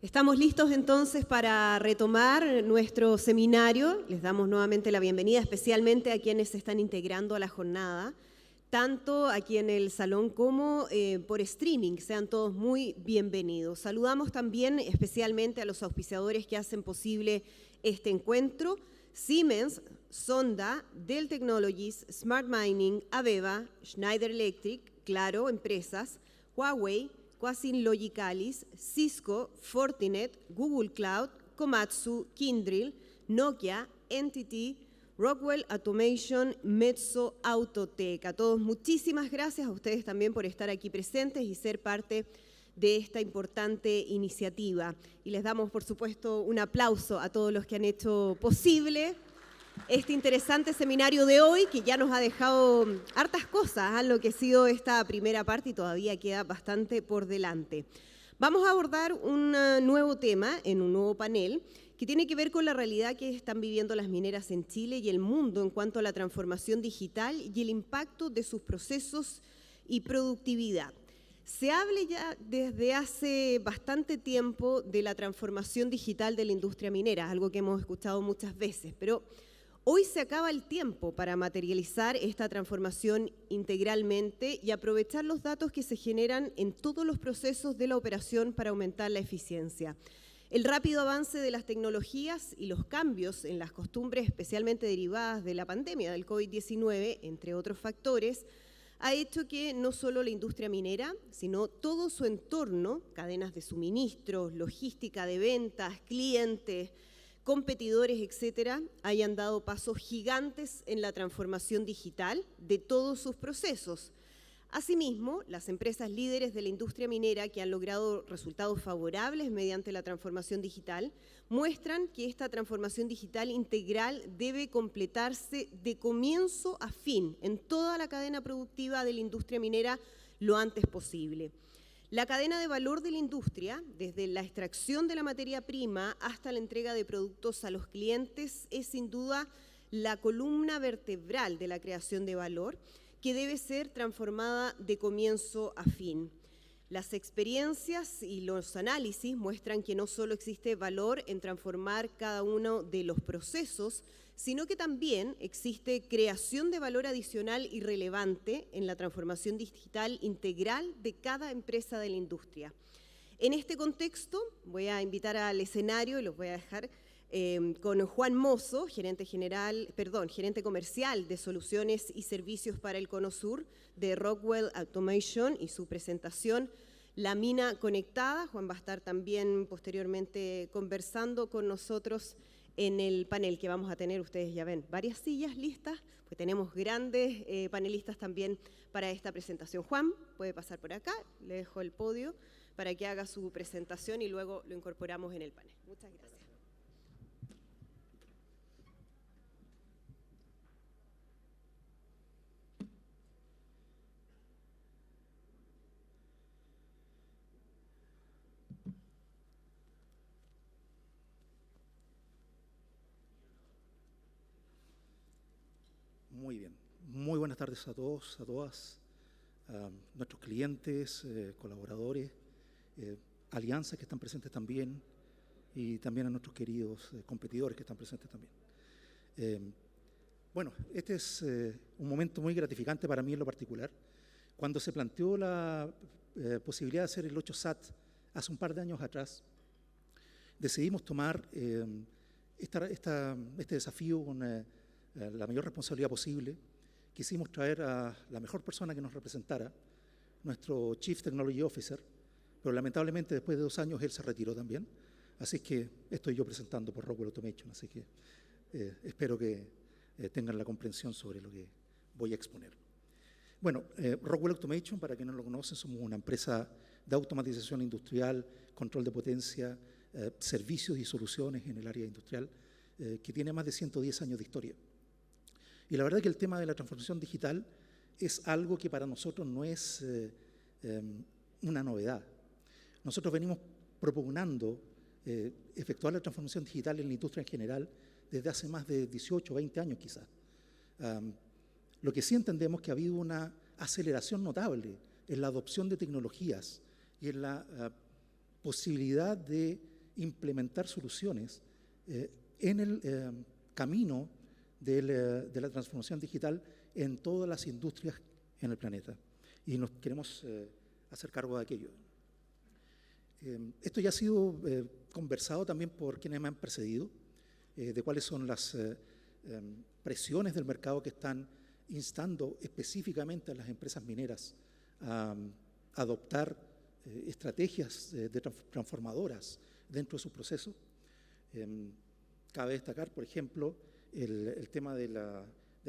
Estamos listos entonces para retomar nuestro seminario. Les damos nuevamente la bienvenida, especialmente a quienes se están integrando a la jornada, tanto aquí en el salón como por streaming. Sean todos muy bienvenidos. Saludamos también especialmente a los auspiciadores que hacen posible este encuentro: Siemens, Sonda, Dell Technologies, Smart Mining, Aveva, Schneider Electric, Claro Empresas, Huawei, Quasin Logicalis, Cisco, Fortinet, Google Cloud, Komatsu, Kyndryl, Nokia, Entity, Rockwell Automation, Metso, Autotech. A todos muchísimas gracias, a ustedes también por estar aquí presentes y ser parte de esta importante iniciativa. Y les damos, por supuesto, un aplauso a todos los que han hecho posible este interesante seminario de hoy, que ya nos ha dejado hartas cosas, ha enloquecido esta primera parte y todavía queda bastante por delante. Vamos a abordar un nuevo tema en un nuevo panel que tiene que ver con la realidad que están viviendo las mineras en Chile y el mundo en cuanto a la transformación digital y el impacto de sus procesos y productividad. Se habla ya desde hace bastante tiempo de la transformación digital de la industria minera, algo que hemos escuchado muchas veces, pero hoy se acaba el tiempo para materializar esta transformación integralmente y aprovechar los datos que se generan en todos los procesos de la operación para aumentar la eficiencia. El rápido avance de las tecnologías y los cambios en las costumbres, especialmente derivadas de la pandemia del COVID-19, entre otros factores, ha hecho que no solo la industria minera, sino todo su entorno, cadenas de suministros, logística de ventas, clientes, competidores, etcétera, hayan dado pasos gigantes en la transformación digital de todos sus procesos. Asimismo, las empresas líderes de la industria minera que han logrado resultados favorables mediante la transformación digital muestran que esta transformación digital integral debe completarse de comienzo a fin en toda la cadena productiva de la industria minera lo antes posible. La cadena de valor de la industria, desde la extracción de la materia prima hasta la entrega de productos a los clientes, es sin duda la columna vertebral de la creación de valor, que debe ser transformada de comienzo a fin. Las experiencias y los análisis muestran que no solo existe valor en transformar cada uno de los procesos, sino que también existe creación de valor adicional y relevante en la transformación digital integral de cada empresa de la industria. En este contexto, voy a invitar al escenario y los voy a dejar con Juan Mozo, gerente comercial de soluciones y servicios para el Cono Sur de Rockwell Automation y su presentación La Mina Conectada. Juan va a estar también posteriormente conversando con nosotros en el panel que vamos a tener. Ustedes ya ven varias sillas listas, pues tenemos grandes panelistas también para esta presentación. Juan, puede pasar por acá, le dejo el podio para que haga su presentación y luego lo incorporamos en el panel. Muchas gracias. Muy bien. Muy buenas tardes a todos, a todas, a nuestros clientes, colaboradores, alianzas que están presentes también y también a nuestros queridos competidores que están presentes también. Bueno, este es un momento muy gratificante para mí en lo particular. Cuando se planteó la posibilidad de hacer el 8SAT hace un par de años atrás, decidimos tomar este desafío con la mayor responsabilidad posible. Quisimos traer a la mejor persona que nos representara, nuestro Chief Technology Officer, pero lamentablemente después de 2 años él se retiró también, así que estoy yo presentando por Rockwell Automation, así que espero que tengan la comprensión sobre lo que voy a exponer. Bueno, Rockwell Automation, para quienes no lo conocen, somos una empresa de automatización industrial, control de potencia, servicios y soluciones en el área industrial, que tiene más de 110 años de historia. Y la verdad es que el tema de la transformación digital es algo que para nosotros no es una novedad. Nosotros venimos propugnando efectuar la transformación digital en la industria en general desde hace más de 18 o 20 años quizás. Lo que sí entendemos es que ha habido una aceleración notable en la adopción de tecnologías y en la posibilidad de implementar soluciones en el camino de la transformación digital en todas las industrias en el planeta. Y nos queremos hacer cargo de aquello. Esto ya ha sido conversado también por quienes me han precedido, de cuáles son las presiones del mercado que están instando específicamente a las empresas mineras a adoptar estrategias transformadoras dentro de su proceso. Cabe destacar, por ejemplo, el tema del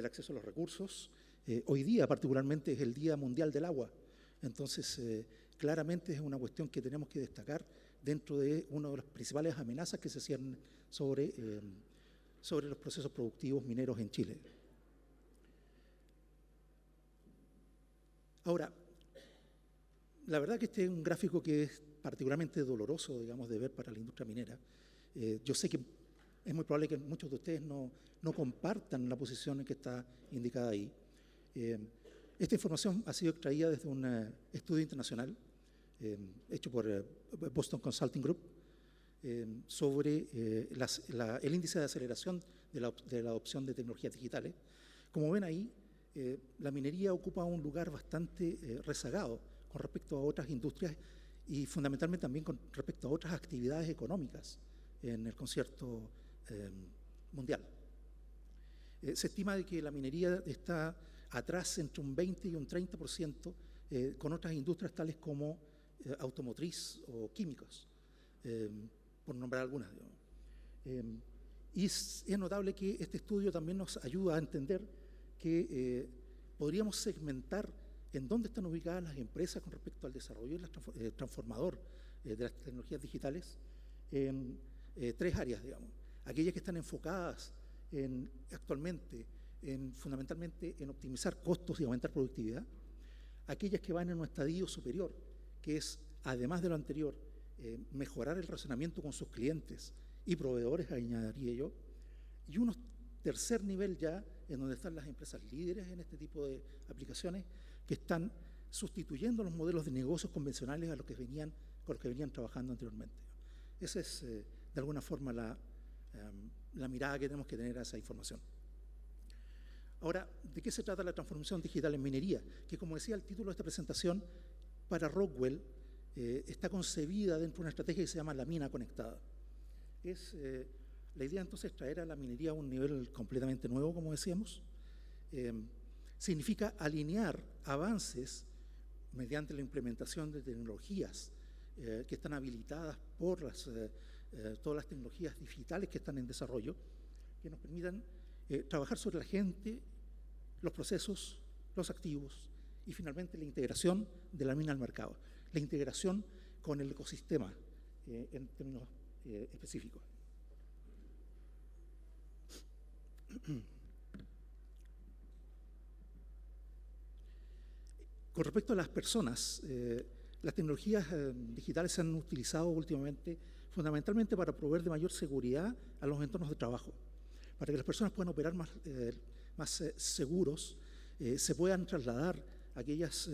acceso a los recursos. Hoy día particularmente es el Día Mundial del Agua, entonces claramente es una cuestión que tenemos que destacar dentro de una de las principales amenazas que se ciernen sobre los procesos productivos mineros en Chile. Ahora, la verdad que este es un gráfico que es particularmente doloroso, digamos, de ver para la industria minera. Yo sé que es muy probable que muchos de ustedes no compartan la posición que está indicada ahí. Esta información ha sido extraída desde un estudio internacional hecho por Boston Consulting Group sobre el índice de aceleración de la adopción de tecnologías digitales. Como ven ahí, la minería ocupa un lugar bastante rezagado con respecto a otras industrias y fundamentalmente también con respecto a otras actividades económicas en el concierto mundial. Se estima de que la minería está atrás entre un 20 y un 30% con otras industrias tales como automotriz o químicos, por nombrar algunas. Y es notable que este estudio también nos ayuda a entender que podríamos segmentar en dónde están ubicadas las empresas con respecto al desarrollo transformador de las tecnologías digitales en tres áreas, digamos. Aquellas que están enfocadas actualmente fundamentalmente en optimizar costos y aumentar productividad, aquellas que van en un estadio superior, que es, además de lo anterior, mejorar el relacionamiento con sus clientes y proveedores, añadiría yo, y un tercer nivel ya en donde están las empresas líderes en este tipo de aplicaciones que están sustituyendo los modelos de negocios convencionales con los que venían trabajando anteriormente. Esa es, de alguna forma, la mirada que tenemos que tener a esa información. Ahora, ¿de qué se trata la transformación digital en minería? Que, como decía el título de esta presentación, para Rockwell está concebida dentro de una estrategia que se llama la mina conectada. La idea entonces es traer a la minería a un nivel completamente nuevo, como decíamos. Significa alinear avances mediante la implementación de tecnologías que están habilitadas por todas las tecnologías digitales que están en desarrollo, que nos permitan trabajar sobre la gente, los procesos, los activos y finalmente la integración de la mina al mercado, la integración con el ecosistema en términos específicos. Con respecto a las personas, las tecnologías digitales se han utilizado últimamente fundamentalmente para proveer de mayor seguridad a los entornos de trabajo, para que las personas puedan operar más seguros, se puedan trasladar aquellas,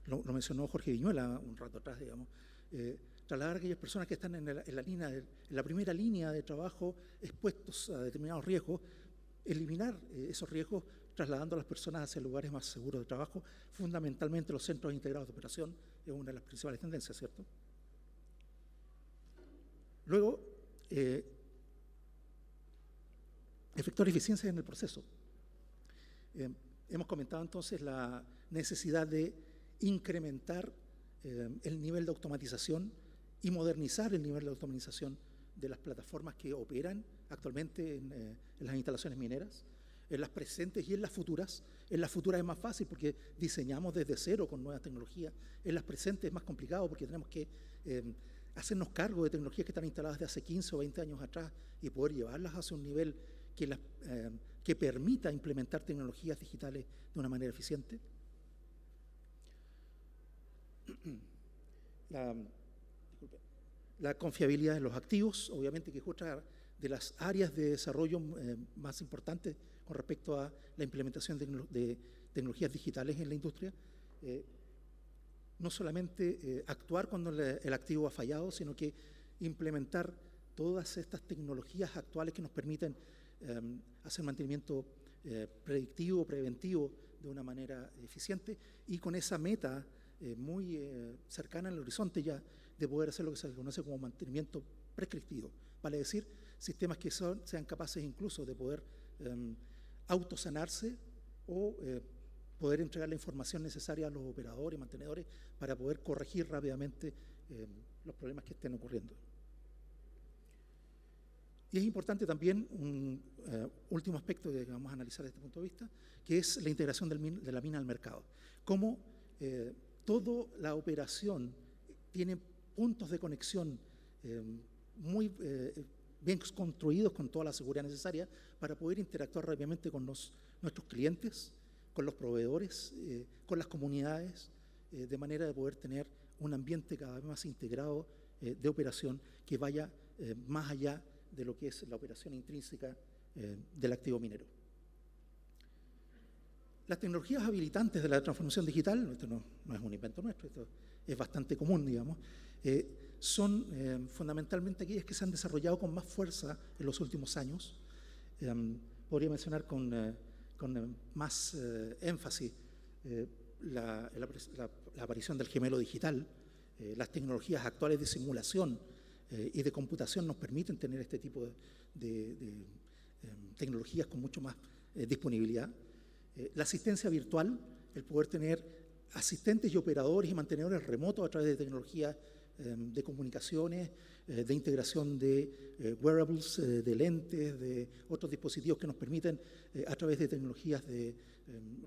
lo mencionó Jorge Viñuela un rato atrás, digamos, trasladar a aquellas personas que están en la primera línea de trabajo expuestos a determinados riesgos, eliminar esos riesgos trasladando a las personas hacia lugares más seguros de trabajo, fundamentalmente los centros integrados de operación, es una de las principales tendencias, ¿cierto? Luego, efectuar eficiencia en el proceso. Hemos comentado entonces la necesidad de incrementar el nivel de automatización y modernizar el nivel de automatización de las plataformas que operan actualmente en las instalaciones mineras, en las presentes y en las futuras. En las futuras es más fácil porque diseñamos desde cero con nuevas tecnologías. En las presentes es más complicado porque tenemos que hacernos cargo de tecnologías que están instaladas de hace 15 o 20 años atrás y poder llevarlas hacia un nivel que permita implementar tecnologías digitales de una manera eficiente. La confiabilidad de los activos, obviamente que es otra de las áreas de desarrollo más importantes con respecto a la implementación de tecnologías digitales en la industria. No solamente actuar cuando el activo ha fallado, sino que implementar todas estas tecnologías actuales que nos permiten hacer mantenimiento predictivo, preventivo de una manera eficiente y con esa meta muy cercana al horizonte ya de poder hacer lo que se conoce como mantenimiento prescriptivo, vale decir, sistemas que sean capaces incluso de poder autosanarse o poder entregar la información necesaria a los operadores y mantenedores para poder corregir rápidamente los problemas que estén ocurriendo. Y es importante también un último aspecto que vamos a analizar desde este punto de vista, que es la integración de la mina al mercado. Cómo toda la operación tiene puntos de conexión muy bien construidos con toda la seguridad necesaria para poder interactuar rápidamente con nuestros clientes, con los proveedores, con las comunidades, de manera de poder tener un ambiente cada vez más integrado de operación que vaya más allá de lo que es la operación intrínseca del activo minero. Las tecnologías habilitantes de la transformación digital, esto no es un invento nuestro, esto es bastante común, digamos, son fundamentalmente aquellas que se han desarrollado con más fuerza en los últimos años. Podría mencionar con más énfasis la aparición del gemelo digital. Las tecnologías actuales de simulación y de computación nos permiten tener este tipo de tecnologías con mucho más disponibilidad. La asistencia virtual, el poder tener asistentes y operadores y mantenedores remotos a través de tecnologías de comunicaciones, de integración de wearables, de lentes, de otros dispositivos que nos permiten, a través de tecnologías de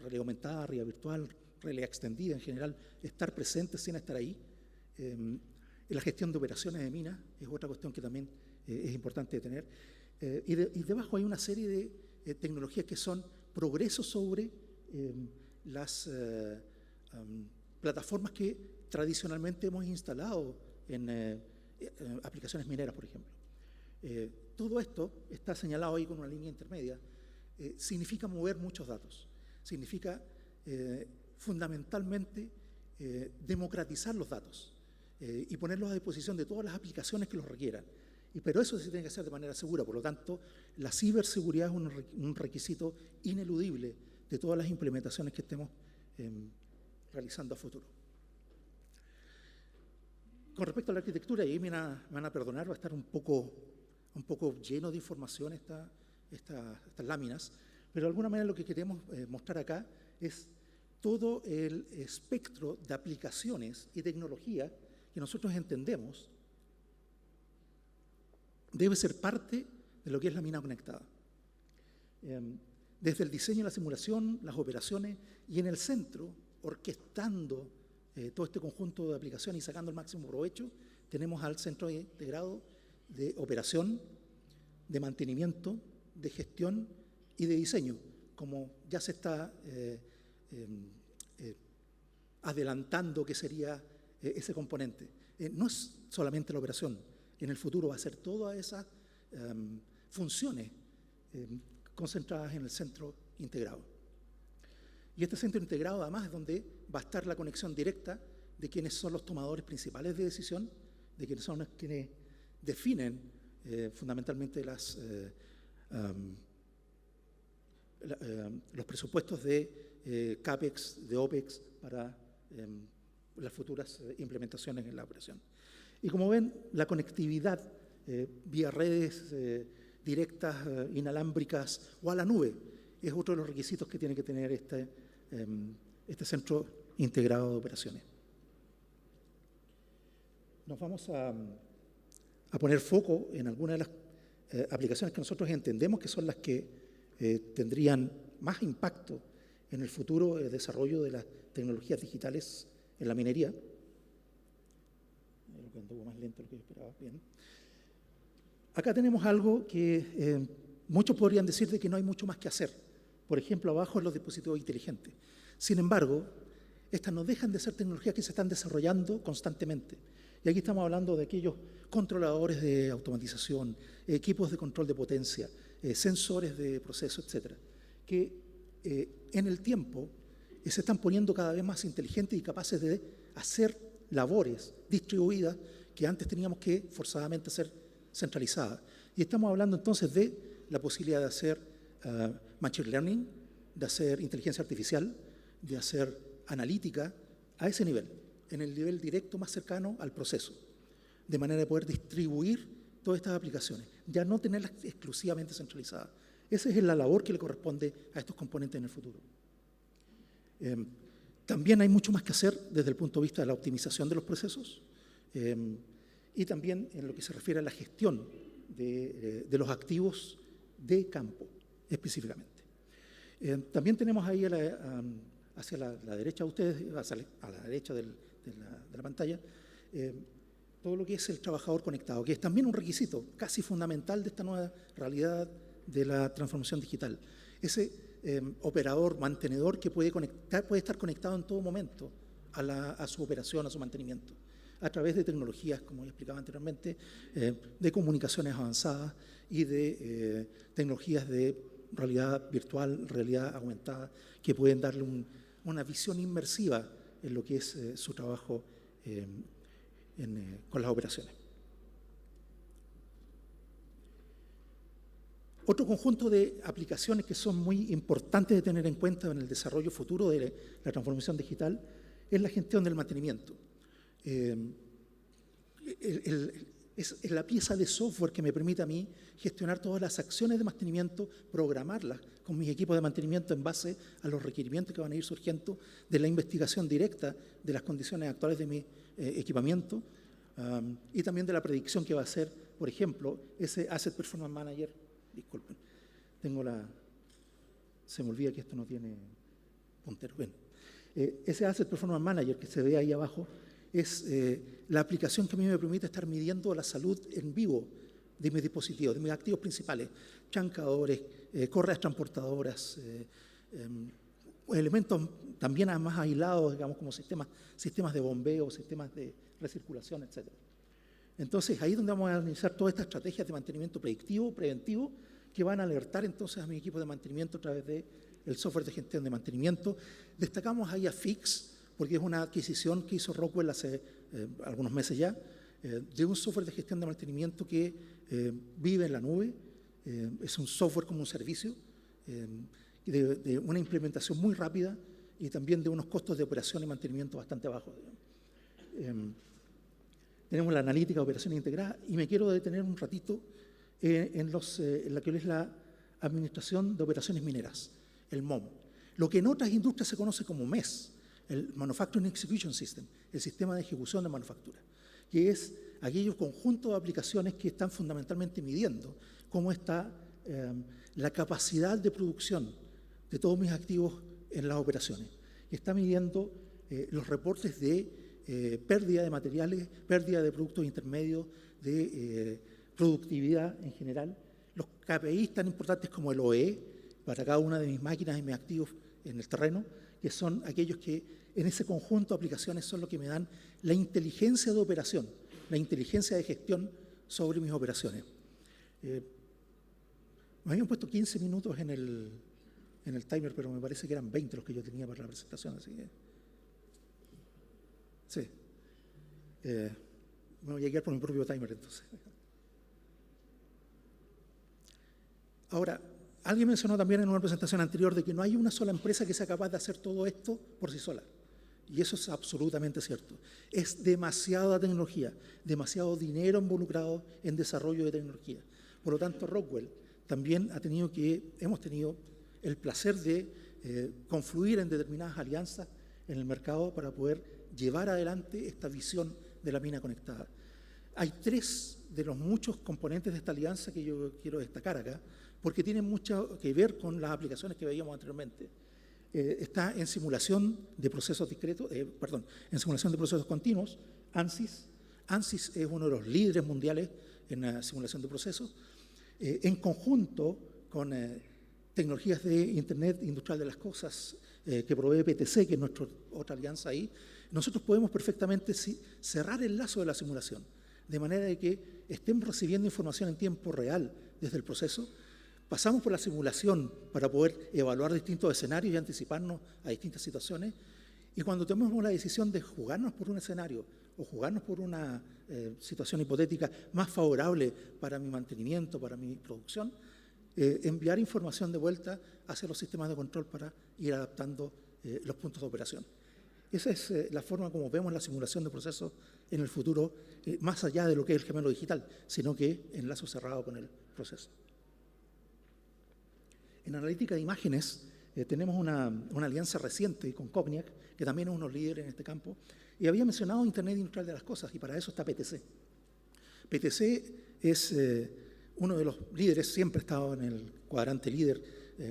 realidad aumentada, realidad virtual, realidad extendida en general, estar presentes sin estar ahí. La gestión de operaciones de minas es otra cuestión que también es importante tener. Y debajo hay una serie de tecnologías que son progresos sobre las plataformas que tradicionalmente hemos instalado en aplicaciones mineras, por ejemplo. Todo esto está señalado ahí con una línea intermedia. Significa mover muchos datos. Significa fundamentalmente democratizar los datos y ponerlos a disposición de todas las aplicaciones que los requieran. Pero eso sí tiene que ser de manera segura. Por lo tanto, la ciberseguridad es un requisito ineludible de todas las implementaciones que estemos realizando a futuro. Con respecto a la arquitectura, y ahí me van a perdonar, va a estar un poco lleno de información estas láminas, pero de alguna manera lo que queremos mostrar acá es todo el espectro de aplicaciones y tecnología que nosotros entendemos debe ser parte de lo que es la mina conectada. Desde el diseño y la simulación, las operaciones, y en el centro, orquestando todo este conjunto de aplicaciones y sacando el máximo provecho, tenemos al centro integrado de operación, de mantenimiento, de gestión y de diseño, como ya se está adelantando que sería ese componente. No es solamente la operación, en el futuro va a ser todas esas funciones concentradas en el centro integrado. Y este centro integrado además es donde va a estar la conexión directa de quienes son los tomadores principales de decisión, de quienes son quienes definen fundamentalmente los presupuestos de CAPEX, de OPEX para las futuras implementaciones en la operación. Y como ven, la conectividad vía redes directas, inalámbricas o a la nube es otro de los requisitos que tiene que tener este centro integrado de operaciones. Nos vamos a poner foco en algunas de las aplicaciones que nosotros entendemos que son las que tendrían más impacto en el futuro desarrollo de las tecnologías digitales en la minería. Un poco más lento de lo que yo esperaba. Bien. Acá tenemos algo que muchos podrían decir de que no hay mucho más que hacer. Por ejemplo, abajo en los dispositivos inteligentes. Sin embargo, estas no dejan de ser tecnologías que se están desarrollando constantemente. Y aquí estamos hablando de aquellos controladores de automatización, equipos de control de potencia, sensores de proceso, etcétera, que en el tiempo se están poniendo cada vez más inteligentes y capaces de hacer labores distribuidas que antes teníamos que forzadamente hacer centralizada. Y estamos hablando entonces de la posibilidad de hacer machine learning, de hacer inteligencia artificial, de hacer analítica a ese nivel, en el nivel directo más cercano al proceso, de manera de poder distribuir todas estas aplicaciones, ya no tenerlas exclusivamente centralizadas. Esa es la labor que le corresponde a estos componentes en el futuro. También hay mucho más que hacer desde el punto de vista de la optimización de los procesos y también en lo que se refiere a la gestión de los activos de campo, específicamente. También tenemos ahí hacia la derecha de ustedes, a la derecha de la pantalla, todo lo que es el trabajador conectado, que es también un requisito casi fundamental de esta nueva realidad de la transformación digital. Ese operador, mantenedor que puede estar conectado en todo momento a su operación, a su mantenimiento, a través de tecnologías, como ya explicaba anteriormente, de comunicaciones avanzadas y de tecnologías de realidad virtual, realidad aumentada, que pueden darle una visión inmersiva en lo que es su trabajo con las operaciones. Otro conjunto de aplicaciones que son muy importantes de tener en cuenta en el desarrollo futuro de la transformación digital es la gestión del mantenimiento. Es la pieza de software que me permite a mí gestionar todas las acciones de mantenimiento, programarlas con mis equipos de mantenimiento en base a los requerimientos que van a ir surgiendo de la investigación directa de las condiciones actuales de mi equipamiento y también de la predicción que va a hacer, por ejemplo, ese Asset Performance Manager. Disculpen, se me olvida que esto no tiene puntero. Bueno, ese Asset Performance Manager que se ve ahí abajo es la aplicación que a mí me permite estar midiendo la salud en vivo de mis dispositivos, de mis activos principales, chancadores, correas transportadoras, elementos también más aislados, digamos, como sistemas de bombeo, sistemas de recirculación, etc. Entonces, ahí es donde vamos a analizar todas estas estrategias de mantenimiento predictivo, preventivo, que van a alertar entonces a mi equipo de mantenimiento a través del software de gestión de mantenimiento. Destacamos ahí a Fix, porque es una adquisición que hizo Rockwell hace algunos meses ya, de un software de gestión de mantenimiento que vive en la nube, es un software como un servicio, de una implementación muy rápida y también de unos costos de operación y mantenimiento bastante bajos. Tenemos la analítica de operaciones integradas y me quiero detener un ratito en la que es la administración de operaciones mineras, el MOM. Lo que en otras industrias se conoce como MES, el Manufacturing Execution System, el sistema de ejecución de manufactura, que es aquellos conjuntos de aplicaciones que están fundamentalmente midiendo cómo está la capacidad de producción de todos mis activos en las operaciones. Y está midiendo los reportes de pérdida de materiales, pérdida de productos intermedios, de productividad en general. Los KPIs tan importantes como el OE para cada una de mis máquinas y mis activos en el terreno, que son aquellos que en ese conjunto de aplicaciones son los que me dan la inteligencia de operación, la inteligencia de gestión sobre mis operaciones. Me habían puesto 15 minutos en el timer, pero me parece que eran 20 los que yo tenía para la presentación, así que sí. Me voy a guiar por mi propio timer entonces. Ahora, alguien mencionó también en una presentación anterior de que no hay una sola empresa que sea capaz de hacer todo esto por sí sola. Y eso es absolutamente cierto. Es demasiada tecnología, demasiado dinero involucrado en desarrollo de tecnología. Por lo tanto, Rockwell también hemos tenido el placer de confluir en determinadas alianzas en el mercado para poder llevar adelante esta visión de la mina conectada. Hay 3 de los muchos componentes de esta alianza que yo quiero destacar acá, porque tienen mucho que ver con las aplicaciones que veíamos anteriormente. Está en simulación de procesos discretos, en simulación de procesos continuos, ANSYS. ANSYS es uno de los líderes mundiales en la simulación de procesos, en conjunto con tecnologías de Internet Industrial de las Cosas que provee PTC, que es nuestra otra alianza ahí. Nosotros podemos perfectamente cerrar el lazo de la simulación, de manera de que estemos recibiendo información en tiempo real desde el proceso. Pasamos por la simulación para poder evaluar distintos escenarios y anticiparnos a distintas situaciones. Y cuando tomemos la decisión de jugarnos por un escenario o jugarnos por una situación hipotética más favorable para mi mantenimiento, para mi producción, enviar información de vuelta hacia los sistemas de control para ir adaptando los puntos de operación. Esa es la forma como vemos la simulación de procesos en el futuro, más allá de lo que es el gemelo digital, sino que en lazo cerrado con el proceso. En analítica de imágenes tenemos una alianza reciente con Cogniac, que también es uno de los líderes en este campo, y había mencionado Internet Industrial de las Cosas, y para eso está PTC. PTC es uno de los líderes, siempre ha estado en el cuadrante líder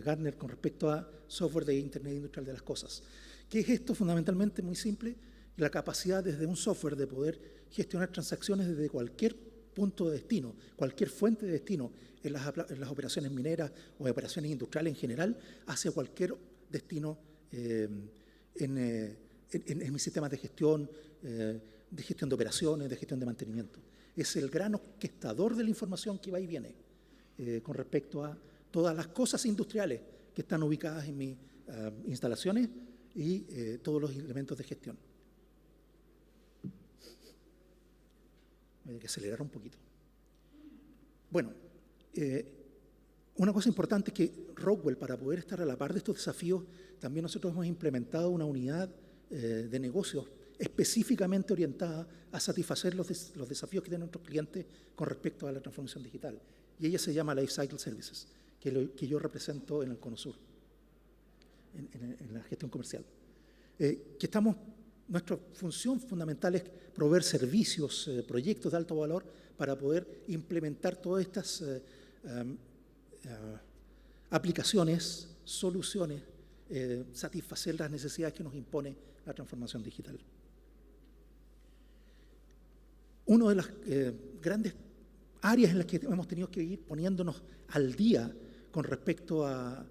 Gartner con respecto a software de Internet Industrial de las Cosas. ¿Qué es esto? Fundamentalmente muy simple, la capacidad desde un software de poder gestionar transacciones desde cualquier punto de destino, cualquier fuente de destino en las operaciones mineras o operaciones industriales en general, hacia cualquier destino en mis sistemas de gestión de operaciones, de gestión de mantenimiento. Es el gran orquestador de la información que va y viene con respecto a todas las cosas industriales que están ubicadas en mis instalaciones y todos los elementos de gestión. Voy a que acelerar un poquito. Bueno, una cosa importante es que Rockwell, para poder estar a la par de estos desafíos, también nosotros hemos implementado una unidad de negocios específicamente orientada a satisfacer los desafíos que tienen nuestros clientes con respecto a la transformación digital. Y ella se llama Lifecycle Services, que yo represento en el Cono Sur, en la gestión comercial. Nuestra función fundamental es proveer servicios, proyectos de alto valor para poder implementar todas estas aplicaciones, soluciones, satisfacer las necesidades que nos impone la transformación digital. Una de las grandes áreas en las que hemos tenido que ir poniéndonos al día con respecto a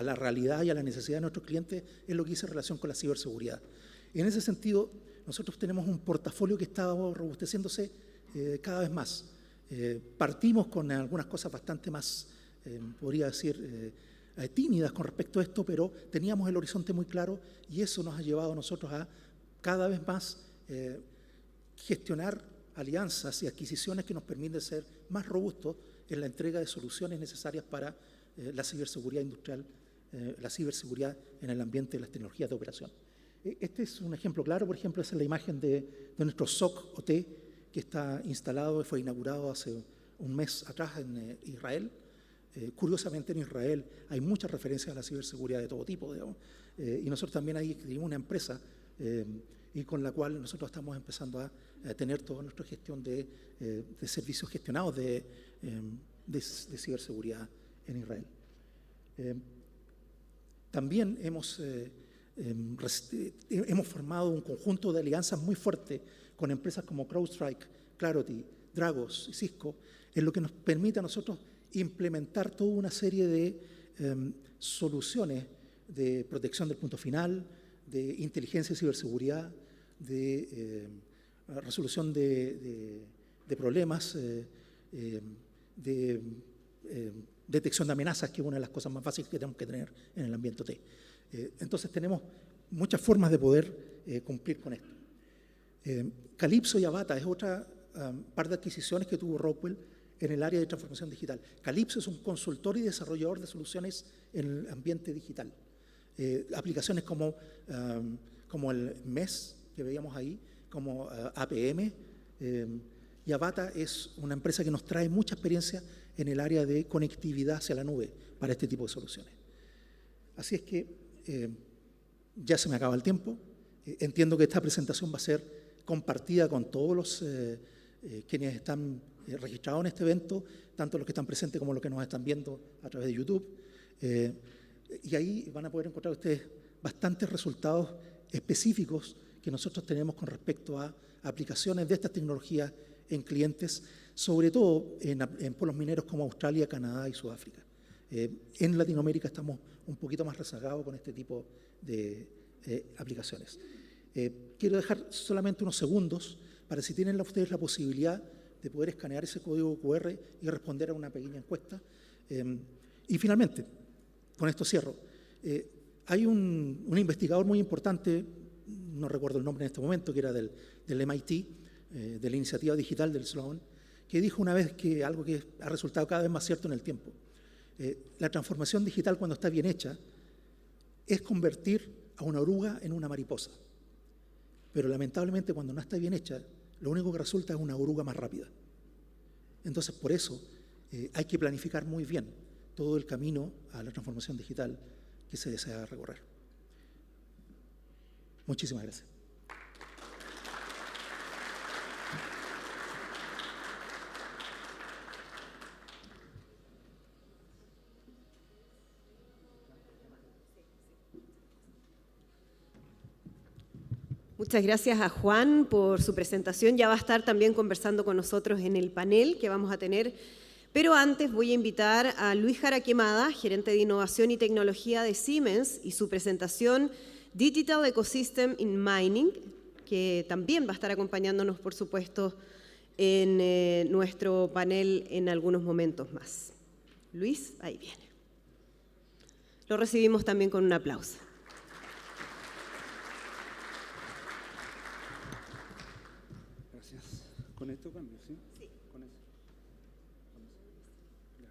la realidad y a la necesidad de nuestros clientes es lo que dice en relación con la ciberseguridad. En ese sentido, nosotros tenemos un portafolio que está robusteciéndose cada vez más. Partimos con algunas cosas bastante más, podría decir, tímidas con respecto a esto, pero teníamos el horizonte muy claro y eso nos ha llevado a nosotros a cada vez más gestionar alianzas y adquisiciones que nos permiten ser más robustos en la entrega de soluciones necesarias para la ciberseguridad industrial, la ciberseguridad en el ambiente de las tecnologías de operación. Este es un ejemplo claro, por ejemplo, esa es la imagen de nuestro SOC OT que está instalado, fue inaugurado hace un mes atrás en Israel. Curiosamente en Israel hay muchas referencias a la ciberseguridad de todo tipo, digamos, y nosotros también ahí tenemos una empresa y con la cual nosotros estamos empezando a tener toda nuestra gestión de servicios gestionados de ciberseguridad en Israel. También hemos formado un conjunto de alianzas muy fuerte con empresas como CrowdStrike, Clarity, Dragos y Cisco, en lo que nos permite a nosotros implementar toda una serie de soluciones de protección del punto final, de inteligencia y ciberseguridad, de resolución de problemas, de detección de amenazas, que es una de las cosas más fáciles que tenemos que tener en el ambiente OT. Entonces tenemos muchas formas de poder cumplir con esto. Calypso y Avata es otra par de adquisiciones que tuvo Rockwell en el área de transformación digital. Calypso es un consultor y desarrollador de soluciones en el ambiente digital. Aplicaciones como el MES que veíamos ahí, como APM, y Avata es una empresa que nos trae mucha experiencia en el área de conectividad hacia la nube para este tipo de soluciones. Así es que ya se me acaba el tiempo. Entiendo que esta presentación va a ser compartida con todos los quienes están registrados en este evento, tanto los que están presentes como los que nos están viendo a través de YouTube. Y ahí van a poder encontrar ustedes bastantes resultados específicos que nosotros tenemos con respecto a aplicaciones de estas tecnologías en clientes, sobre todo en pueblos mineros como Australia, Canadá y Sudáfrica. En Latinoamérica estamos un poquito más rezagados con este tipo de aplicaciones. Quiero dejar solamente unos segundos para si tienen ustedes la posibilidad de poder escanear ese código QR y responder a una pequeña encuesta. Y finalmente, con esto cierro. Hay un investigador muy importante, no recuerdo el nombre en este momento, que era del del MIT, de la iniciativa digital del Sloan, que dijo una vez que algo que ha resultado cada vez más cierto en el tiempo. La transformación digital, cuando está bien hecha, es convertir a una oruga en una mariposa. Pero lamentablemente, cuando no está bien hecha, lo único que resulta es una oruga más rápida. Entonces, por eso hay que planificar muy bien todo el camino a la transformación digital que se desea recorrer. Muchísimas gracias. Muchas gracias a Juan por su presentación. Ya va a estar también conversando con nosotros en el panel que vamos a tener. Pero antes voy a invitar a Luis Jara Quemada, gerente de Innovación y Tecnología de Siemens, y su presentación Digital Ecosystem in Mining, que también va a estar acompañándonos, por supuesto, en nuestro panel en algunos momentos más. Luis, ahí viene. Lo recibimos también con un aplauso. ¿Con esto cambio, sí? Sí. Con eso. Ya.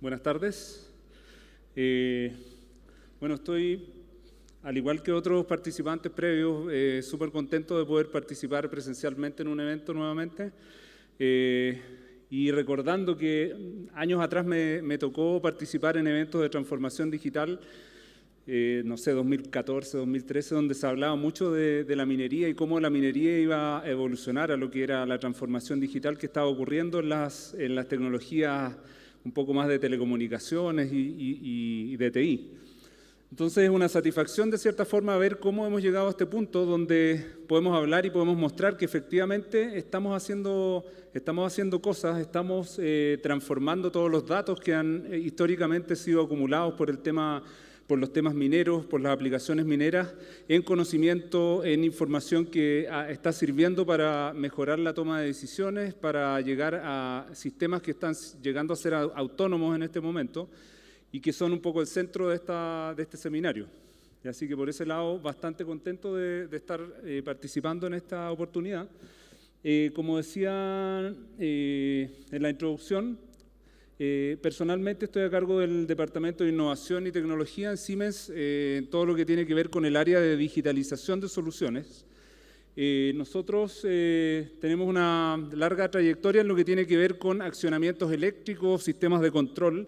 Buenas tardes. Bueno, estoy, al igual que otros participantes previos, súper contento de poder participar presencialmente en un evento nuevamente. Y recordando que años atrás me tocó participar en eventos de transformación digital, no sé, 2014, 2013, donde se hablaba mucho de la minería y cómo la minería iba a evolucionar a lo que era la transformación digital que estaba ocurriendo en las tecnologías un poco más de telecomunicaciones y de TI. Entonces es una satisfacción de cierta forma ver cómo hemos llegado a este punto donde podemos hablar y podemos mostrar que efectivamente estamos haciendo cosas, estamos transformando todos los datos que han históricamente sido acumulados por los temas mineros, por las aplicaciones mineras, en conocimiento, en información que está sirviendo para mejorar la toma de decisiones, para llegar a sistemas que están llegando a ser autónomos en este momento y que son un poco el centro de este seminario. Y así que por ese lado, bastante contento de estar participando en esta oportunidad. Como decía en la introducción, personalmente estoy a cargo del Departamento de Innovación y Tecnología en Siemens, todo lo que tiene que ver con el área de digitalización de soluciones. Nosotros tenemos una larga trayectoria en lo que tiene que ver con accionamientos eléctricos, sistemas de control,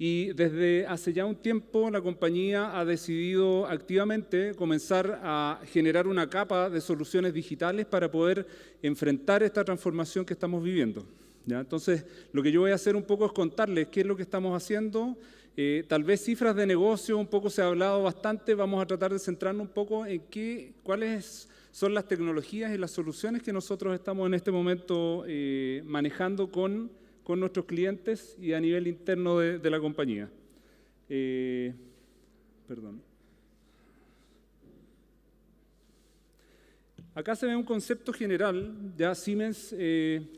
y desde hace ya un tiempo la compañía ha decidido activamente comenzar a generar una capa de soluciones digitales para poder enfrentar esta transformación que estamos viviendo. ¿Ya? Entonces, lo que yo voy a hacer un poco es contarles qué es lo que estamos haciendo, tal vez cifras de negocio, un poco se ha hablado bastante, vamos a tratar de centrarnos un poco en cuáles son las tecnologías y las soluciones que nosotros estamos en este momento manejando con nuestros clientes y a nivel interno de la compañía. Perdón. Acá se ve un concepto general, ya Siemens,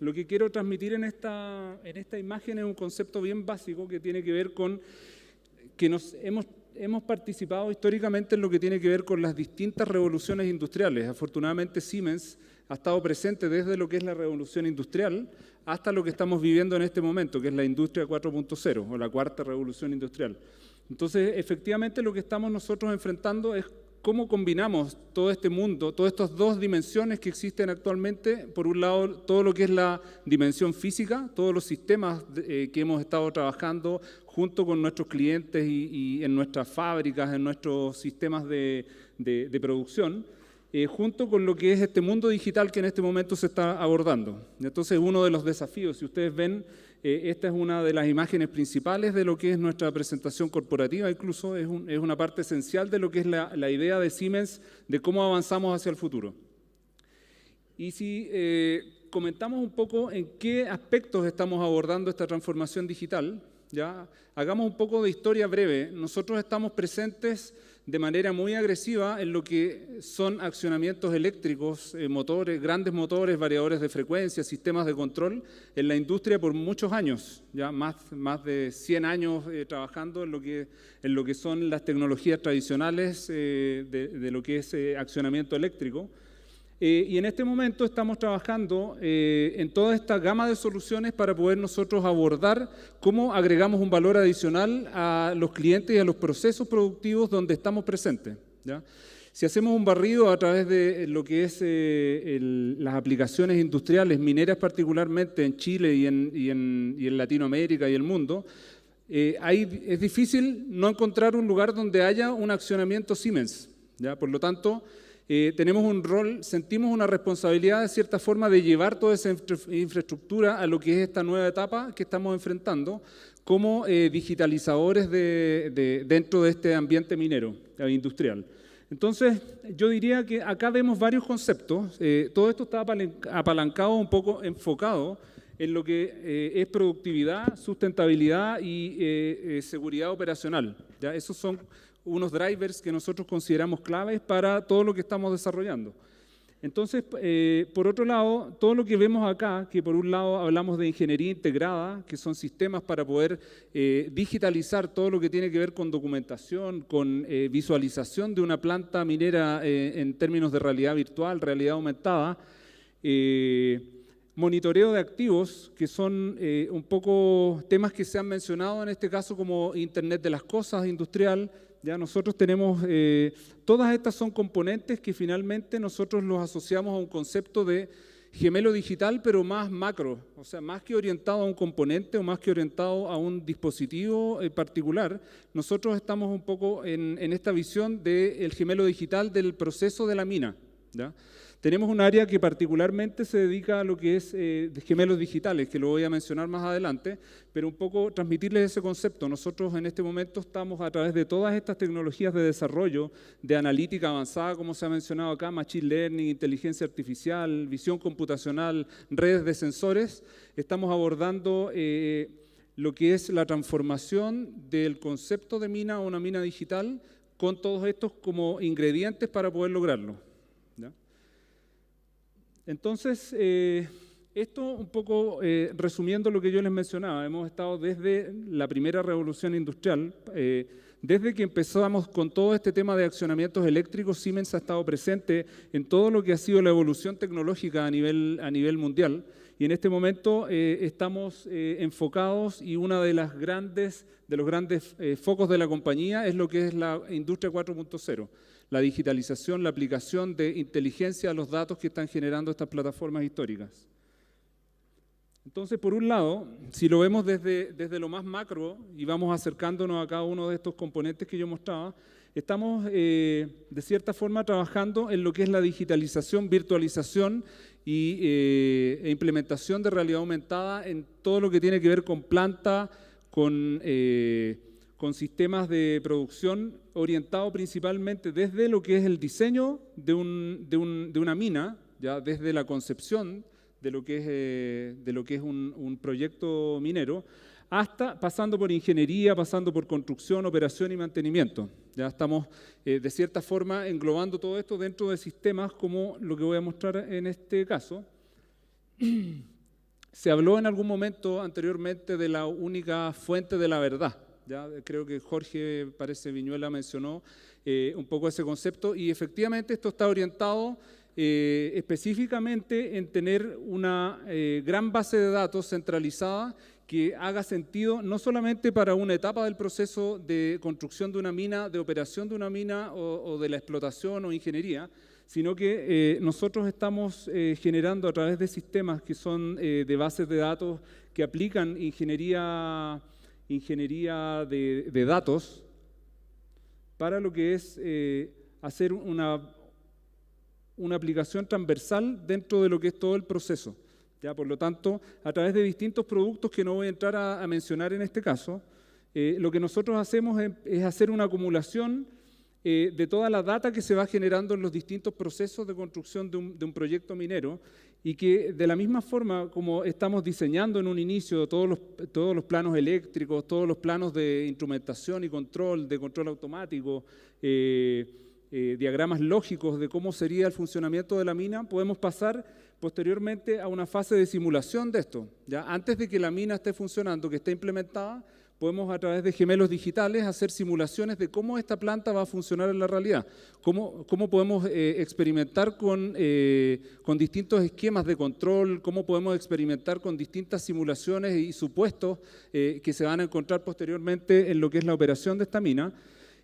lo que quiero transmitir en esta imagen es un concepto bien básico que tiene que ver con que hemos participado históricamente en lo que tiene que ver con las distintas revoluciones industriales. Afortunadamente Siemens ha estado presente desde lo que es la revolución industrial hasta lo que estamos viviendo en este momento, que es la industria 4.0 o la cuarta revolución industrial. Entonces, efectivamente lo que estamos nosotros enfrentando es cómo combinamos todo este mundo, todas estas dos dimensiones que existen actualmente. Por un lado, todo lo que es la dimensión física, todos los sistemas que hemos estado trabajando junto con nuestros clientes y en nuestras fábricas, en nuestros sistemas de producción, junto con lo que es este mundo digital que en este momento se está abordando. Entonces, uno de los desafíos, si ustedes ven, esta es una de las imágenes principales de lo que es nuestra presentación corporativa, incluso es una parte esencial de lo que es la idea de Siemens de cómo avanzamos hacia el futuro. Y si comentamos un poco en qué aspectos estamos abordando esta transformación digital, ¿ya? Hagamos un poco de historia breve. Nosotros estamos presentes de manera muy agresiva en lo que son accionamientos eléctricos, motores, grandes motores, variadores de frecuencia, sistemas de control en la industria por muchos años, ya más de 100 años trabajando en lo que son las tecnologías tradicionales de lo que es accionamiento eléctrico. Y en este momento estamos trabajando en toda esta gama de soluciones para poder nosotros abordar cómo agregamos un valor adicional a los clientes y a los procesos productivos donde estamos presentes, ¿ya? Si hacemos un barrido a través de lo que es las aplicaciones industriales, mineras particularmente en Chile y en Latinoamérica y el mundo, es difícil no encontrar un lugar donde haya un accionamiento Siemens, ¿ya? Por lo tanto, tenemos un rol, sentimos una responsabilidad de cierta forma de llevar toda esa infraestructura a lo que es esta nueva etapa que estamos enfrentando como digitalizadores dentro de este ambiente minero industrial. Entonces, yo diría que acá vemos varios conceptos. Todo esto está apalancado, un poco enfocado en lo que es productividad, sustentabilidad y seguridad operacional, ¿ya? Esos son unos drivers que nosotros consideramos claves para todo lo que estamos desarrollando. Entonces, por otro lado, todo lo que vemos acá, que por un lado hablamos de ingeniería integrada, que son sistemas para poder digitalizar todo lo que tiene que ver con documentación, con visualización de una planta minera en términos de realidad virtual, realidad aumentada, monitoreo de activos, que son un poco temas que se han mencionado en este caso como Internet de las Cosas industrial. Ya nosotros tenemos, todas estas son componentes que finalmente nosotros los asociamos a un concepto de gemelo digital, pero más macro, o sea, más que orientado a un componente o más que orientado a un dispositivo particular, nosotros estamos un poco en esta visión del gemelo digital del proceso de la mina, ¿ya? Tenemos un área que particularmente se dedica a lo que es gemelos digitales, que lo voy a mencionar más adelante, pero un poco transmitirles ese concepto. Nosotros en este momento estamos a través de todas estas tecnologías de desarrollo, de analítica avanzada, como se ha mencionado acá, machine learning, inteligencia artificial, visión computacional, redes de sensores, estamos abordando lo que es la transformación del concepto de mina a una mina digital con todos estos como ingredientes para poder lograrlo. Entonces, esto un poco resumiendo lo que yo les mencionaba, hemos estado desde la primera revolución industrial, desde que empezamos con todo este tema de accionamientos eléctricos, Siemens ha estado presente en todo lo que ha sido la evolución tecnológica a nivel mundial, y en este momento estamos enfocados y uno de los grandes focos de la compañía es lo que es la industria 4.0. La digitalización, la aplicación de inteligencia a los datos que están generando estas plataformas históricas. Entonces, por un lado, si lo vemos desde lo más macro y vamos acercándonos a cada uno de estos componentes que yo mostraba, estamos de cierta forma trabajando en lo que es la digitalización, virtualización e implementación de realidad aumentada en todo lo que tiene que ver con planta, con sistemas de producción orientado principalmente desde lo que es el diseño de una mina, ya desde la concepción de lo que es un proyecto minero, hasta pasando por ingeniería, pasando por construcción, operación y mantenimiento. Ya estamos de cierta forma englobando todo esto dentro de sistemas como lo que voy a mostrar en este caso. Se habló en algún momento anteriormente de la única fuente de la verdad. Ya creo que Jorge, parece Viñuela, mencionó un poco ese concepto y efectivamente esto está orientado específicamente en tener una gran base de datos centralizada que haga sentido no solamente para una etapa del proceso de construcción de una mina, de operación de una mina o de la explotación o ingeniería, sino que nosotros estamos generando a través de sistemas que son de bases de datos que aplican ingeniería de datos para lo que es hacer una aplicación transversal dentro de lo que es todo el proceso. ¿Ya? Por lo tanto, a través de distintos productos que no voy a entrar a mencionar en este caso, lo que nosotros hacemos es hacer una acumulación de toda la data que se va generando en los distintos procesos de construcción de un proyecto minero, y que de la misma forma como estamos diseñando en un inicio todos los planos eléctricos, todos los planos de instrumentación y control, de control automático, diagramas lógicos de cómo sería el funcionamiento de la mina, podemos pasar posteriormente a una fase de simulación de esto. ¿Ya? Antes de que la mina esté funcionando, que esté implementada, podemos a través de gemelos digitales hacer simulaciones de cómo esta planta va a funcionar en la realidad, cómo podemos experimentar con distintos esquemas de control, cómo podemos experimentar con distintas simulaciones y supuestos que se van a encontrar posteriormente en lo que es la operación de esta mina.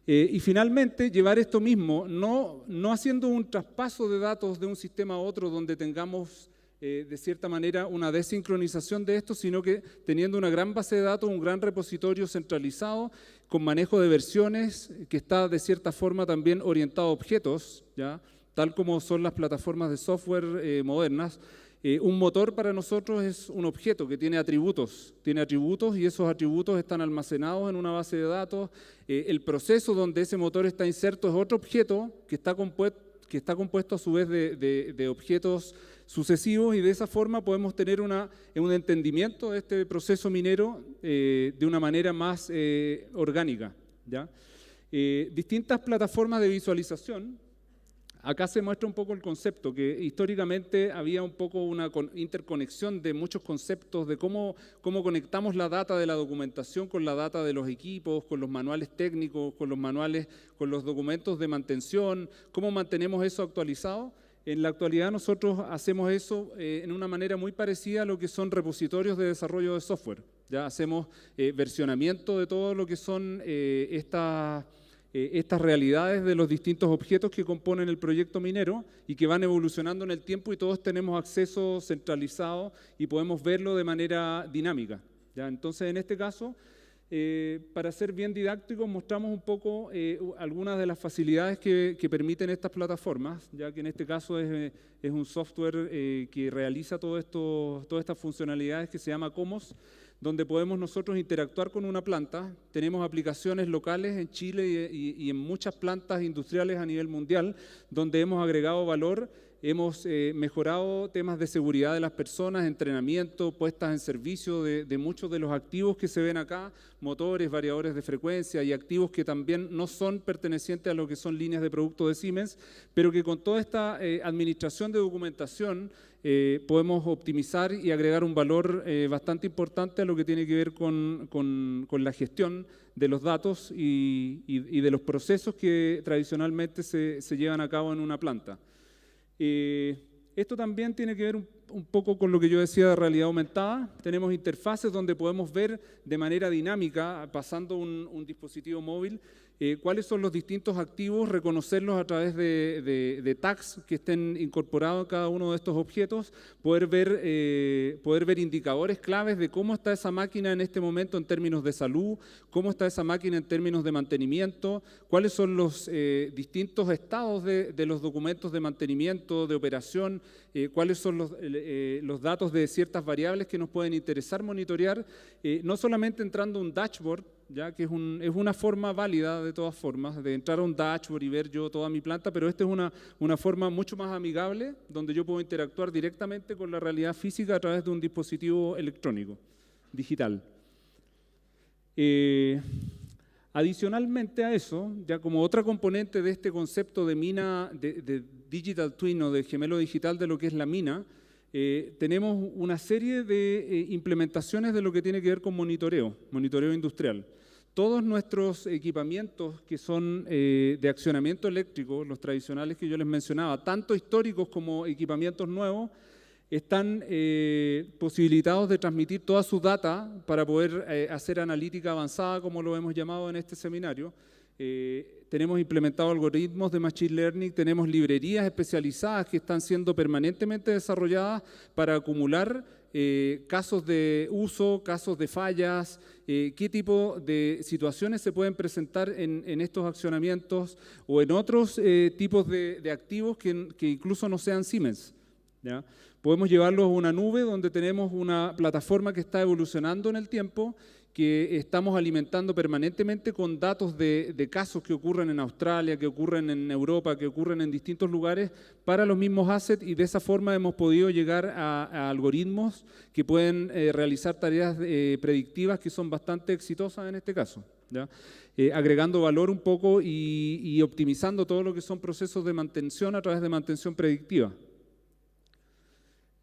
Y finalmente, llevar esto mismo, no haciendo un traspaso de datos de un sistema a otro donde tengamos de cierta manera una desincronización de esto, sino que teniendo una gran base de datos, un gran repositorio centralizado con manejo de versiones que está de cierta forma también orientado a objetos, ¿ya? Tal como son las plataformas de software modernas. Un motor para nosotros es un objeto que tiene atributos y esos atributos están almacenados en una base de datos. El proceso donde ese motor está inserto es otro objeto que está compuesto a su vez de objetos sucesivos, y de esa forma podemos tener un entendimiento de este proceso minero de una manera más orgánica, ¿ya? Distintas plataformas de visualización. Acá se muestra un poco el concepto, que históricamente había un poco una interconexión de muchos conceptos de cómo conectamos la data de la documentación con la data de los equipos, con los manuales técnicos, con los documentos de mantención, cómo mantenemos eso actualizado. En la actualidad nosotros hacemos eso en una manera muy parecida a lo que son repositorios de desarrollo de software. Ya hacemos versionamiento de todo lo que son estas realidades de los distintos objetos que componen el proyecto minero y que van evolucionando en el tiempo, y todos tenemos acceso centralizado y podemos verlo de manera dinámica, ¿ya? Entonces, en este caso, para ser bien didácticos, mostramos un poco algunas de las facilidades que permiten estas plataformas, ya que en este caso es un software que realiza todas estas funcionalidades, que se llama Comos, donde podemos nosotros interactuar con una planta. Tenemos aplicaciones locales en Chile y en muchas plantas industriales a nivel mundial, donde hemos agregado valor, hemos mejorado temas de seguridad de las personas, entrenamiento, puestas en servicio de muchos de los activos que se ven acá, motores, variadores de frecuencia y activos que también no son pertenecientes a lo que son líneas de producto de Siemens, pero que con toda esta administración de documentación podemos optimizar y agregar un valor bastante importante a lo que tiene que ver con la gestión de los datos y de los procesos que tradicionalmente se llevan a cabo en una planta. Esto también tiene que ver un poco con lo que yo decía de realidad aumentada. Tenemos interfaces donde podemos ver de manera dinámica, pasando un dispositivo móvil, cuáles son los distintos activos, reconocerlos a través de tags que estén incorporados en cada uno de estos objetos, poder ver indicadores claves de cómo está esa máquina en este momento en términos de salud, cómo está esa máquina en términos de mantenimiento, cuáles son los distintos estados de los documentos de mantenimiento, de operación, cuáles son los datos de ciertas variables que nos pueden interesar monitorear, no solamente entrando a un dashboard, ya que es una forma válida de todas formas de entrar a un dashboard y ver yo toda mi planta, pero esta es una forma mucho más amigable donde yo puedo interactuar directamente con la realidad física a través de un dispositivo electrónico, digital. Adicionalmente a eso, ya como otra componente de este concepto de mina, de digital twin o de gemelo digital de lo que es la mina, tenemos una serie de implementaciones de lo que tiene que ver con monitoreo industrial. Todos nuestros equipamientos que son de accionamiento eléctrico, los tradicionales que yo les mencionaba, tanto históricos como equipamientos nuevos, están posibilitados de transmitir toda su data para poder hacer analítica avanzada, como lo hemos llamado en este seminario. Tenemos implementado algoritmos de Machine Learning, tenemos librerías especializadas que están siendo permanentemente desarrolladas para acumular casos de uso, casos de fallas, qué tipo de situaciones se pueden presentar en estos accionamientos o en otros tipos de activos que incluso no sean Siemens, ¿ya? Podemos llevarlos a una nube donde tenemos una plataforma que está evolucionando en el tiempo, que estamos alimentando permanentemente con datos de casos que ocurren en Australia, que ocurren en Europa, que ocurren en distintos lugares para los mismos assets, y de esa forma hemos podido llegar a algoritmos que pueden realizar tareas predictivas que son bastante exitosas en este caso, ¿ya? Agregando valor un poco y optimizando todo lo que son procesos de mantención a través de mantención predictiva.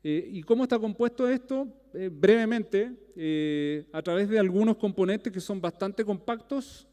¿Y cómo está compuesto esto? Brevemente, a través de algunos componentes que son bastante compactos.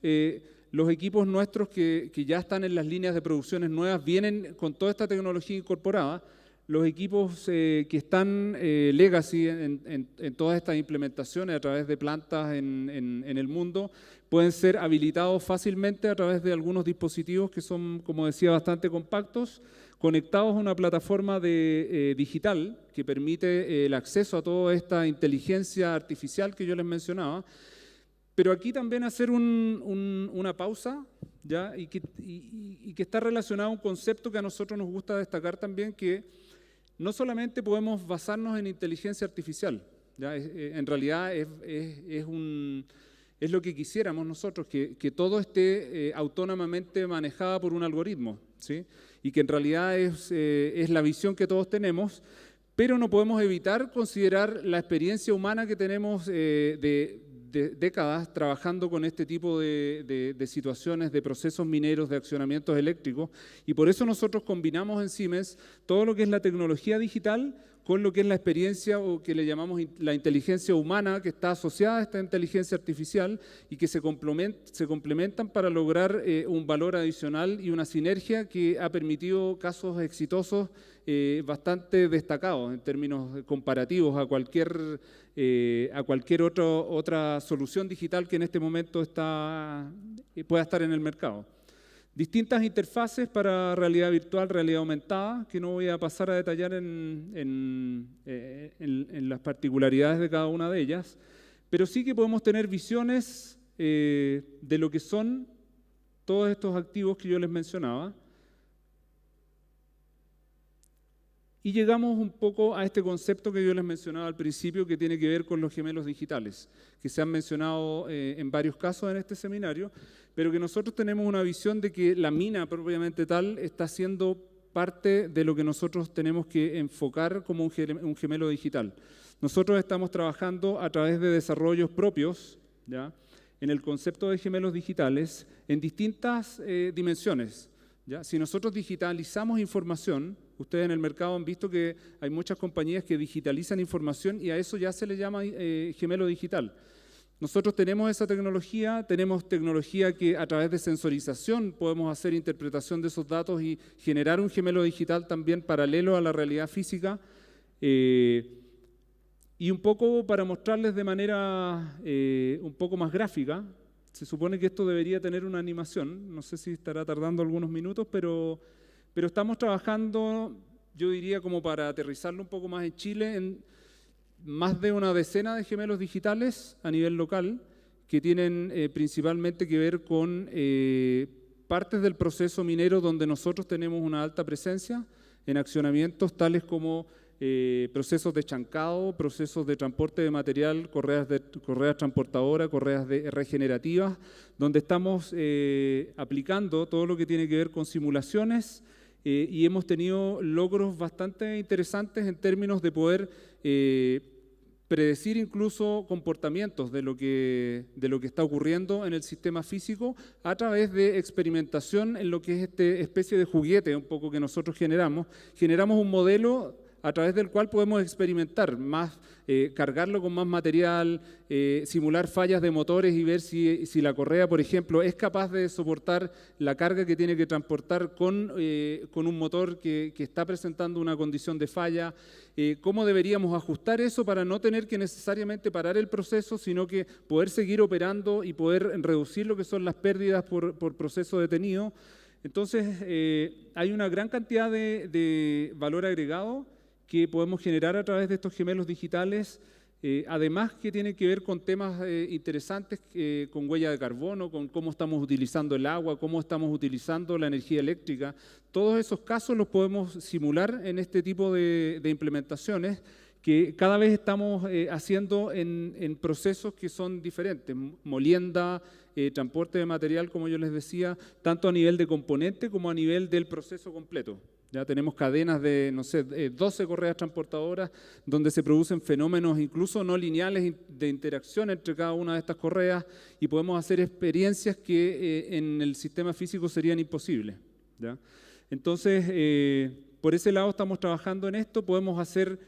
Los equipos nuestros que ya están en las líneas de producciones nuevas vienen con toda esta tecnología incorporada. Los equipos que están legacy en todas estas implementaciones a través de plantas en el mundo pueden ser habilitados fácilmente a través de algunos dispositivos que son, como decía, bastante compactos, conectados a una plataforma digital que permite el acceso a toda esta inteligencia artificial que yo les mencionaba. Pero aquí también hacer una pausa, ¿ya? Y que está relacionado a un concepto que a nosotros nos gusta destacar también, que no solamente podemos basarnos en inteligencia artificial, ¿ya? En realidad es lo que quisiéramos nosotros, que todo esté autónomamente manejado por un algoritmo, ¿sí? Y que en realidad es la visión que todos tenemos, pero no podemos evitar considerar la experiencia humana que tenemos de décadas trabajando con este tipo de situaciones, de procesos mineros, de accionamientos eléctricos, y por eso nosotros combinamos en Siemens todo lo que es la tecnología digital con lo que es la experiencia, o que le llamamos la inteligencia humana, que está asociada a esta inteligencia artificial y que se complementan para lograr un valor adicional y una sinergia que ha permitido casos exitosos bastante destacados en términos comparativos a cualquier otra solución digital que en este momento pueda estar en el mercado. Distintas interfaces para realidad virtual, realidad aumentada, que no voy a pasar a detallar en las particularidades de cada una de ellas, pero sí que podemos tener visiones de lo que son todos estos activos que yo les mencionaba. Y llegamos un poco a este concepto que yo les mencionaba al principio, que tiene que ver con los gemelos digitales, que se han mencionado en varios casos en este seminario, pero que nosotros tenemos una visión de que la mina propiamente tal está siendo parte de lo que nosotros tenemos que enfocar como un gemelo digital. Nosotros estamos trabajando a través de desarrollos propios, ¿ya?, en el concepto de gemelos digitales en distintas dimensiones, ¿ya? Si nosotros digitalizamos información, ustedes en el mercado han visto que hay muchas compañías que digitalizan información y a eso ya se le llama gemelo digital. Nosotros tenemos esa tecnología, tenemos tecnología que a través de sensorización podemos hacer interpretación de esos datos y generar un gemelo digital también paralelo a la realidad física. Y un poco para mostrarles de manera un poco más gráfica, se supone que esto debería tener una animación, no sé si estará tardando algunos minutos, pero estamos trabajando, yo diría como para aterrizarlo un poco más en Chile, en más de una decena de gemelos digitales a nivel local que tienen principalmente que ver con partes del proceso minero donde nosotros tenemos una alta presencia en accionamientos tales como procesos de chancado, procesos de transporte de material, correas transportadoras, correas regenerativas, donde estamos aplicando todo lo que tiene que ver con simulaciones y hemos tenido logros bastante interesantes en términos de poder predecir incluso comportamientos de lo que está ocurriendo en el sistema físico a través de experimentación en lo que es esta especie de juguete un poco que nosotros generamos. Generamos un modelo a través del cual podemos experimentar más, cargarlo con más material, simular fallas de motores y ver si la correa, por ejemplo, es capaz de soportar la carga que tiene que transportar con un motor que está presentando una condición de falla, cómo deberíamos ajustar eso para no tener que necesariamente parar el proceso, sino que poder seguir operando y poder reducir lo que son las pérdidas por proceso detenido. Entonces, hay una gran cantidad de valor agregado que podemos generar a través de estos gemelos digitales, además que tiene que ver con temas interesantes, con huella de carbono, con cómo estamos utilizando el agua, cómo estamos utilizando la energía eléctrica. Todos esos casos los podemos simular en este tipo de implementaciones que cada vez estamos haciendo en procesos que son diferentes, molienda, transporte de material, como yo les decía, tanto a nivel de componente como a nivel del proceso completo. Ya tenemos cadenas de, no sé, 12 correas transportadoras donde se producen fenómenos incluso no lineales de interacción entre cada una de estas correas y podemos hacer experiencias que en el sistema físico serían imposibles, ¿ya? Entonces, por ese lado estamos trabajando en esto, podemos hacer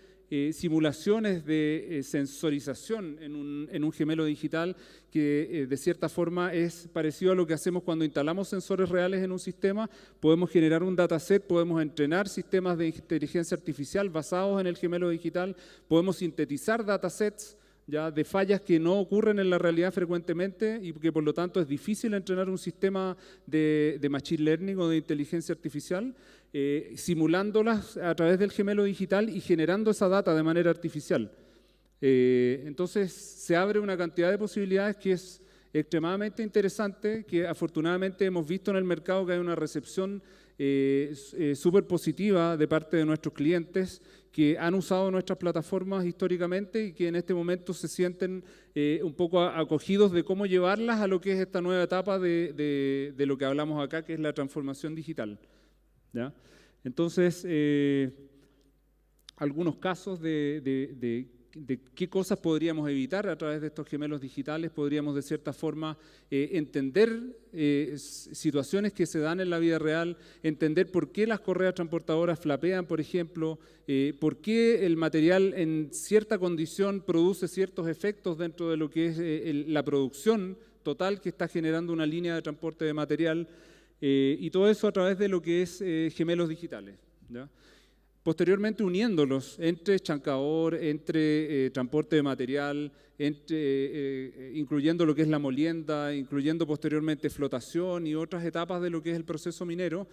simulaciones de sensorización en un gemelo digital que de cierta forma es parecido a lo que hacemos cuando instalamos sensores reales en un sistema. Podemos generar un dataset, podemos entrenar sistemas de inteligencia artificial basados en el gemelo digital, podemos sintetizar datasets ya de fallas que no ocurren en la realidad frecuentemente y que por lo tanto es difícil entrenar un sistema de machine learning o de inteligencia artificial, simulándolas a través del gemelo digital y generando esa data de manera artificial. Entonces se abre una cantidad de posibilidades que es extremadamente interesante, que afortunadamente hemos visto en el mercado que hay una recepción súper positiva de parte de nuestros clientes que han usado nuestras plataformas históricamente y que en este momento se sienten un poco acogidos de cómo llevarlas a lo que es esta nueva etapa de lo que hablamos acá, que es la transformación digital, ¿ya? Entonces, algunos casos de qué cosas podríamos evitar a través de estos gemelos digitales, podríamos de cierta forma entender situaciones que se dan en la vida real, entender por qué las correas transportadoras flapean, por ejemplo, por qué el material en cierta condición produce ciertos efectos dentro de lo que es la producción total que está generando una línea de transporte de material, y todo eso a través de lo que es gemelos digitales, ¿ya? Posteriormente uniéndolos entre chancador, entre transporte de material, incluyendo lo que es la molienda, incluyendo posteriormente flotación y otras etapas de lo que es el proceso minero,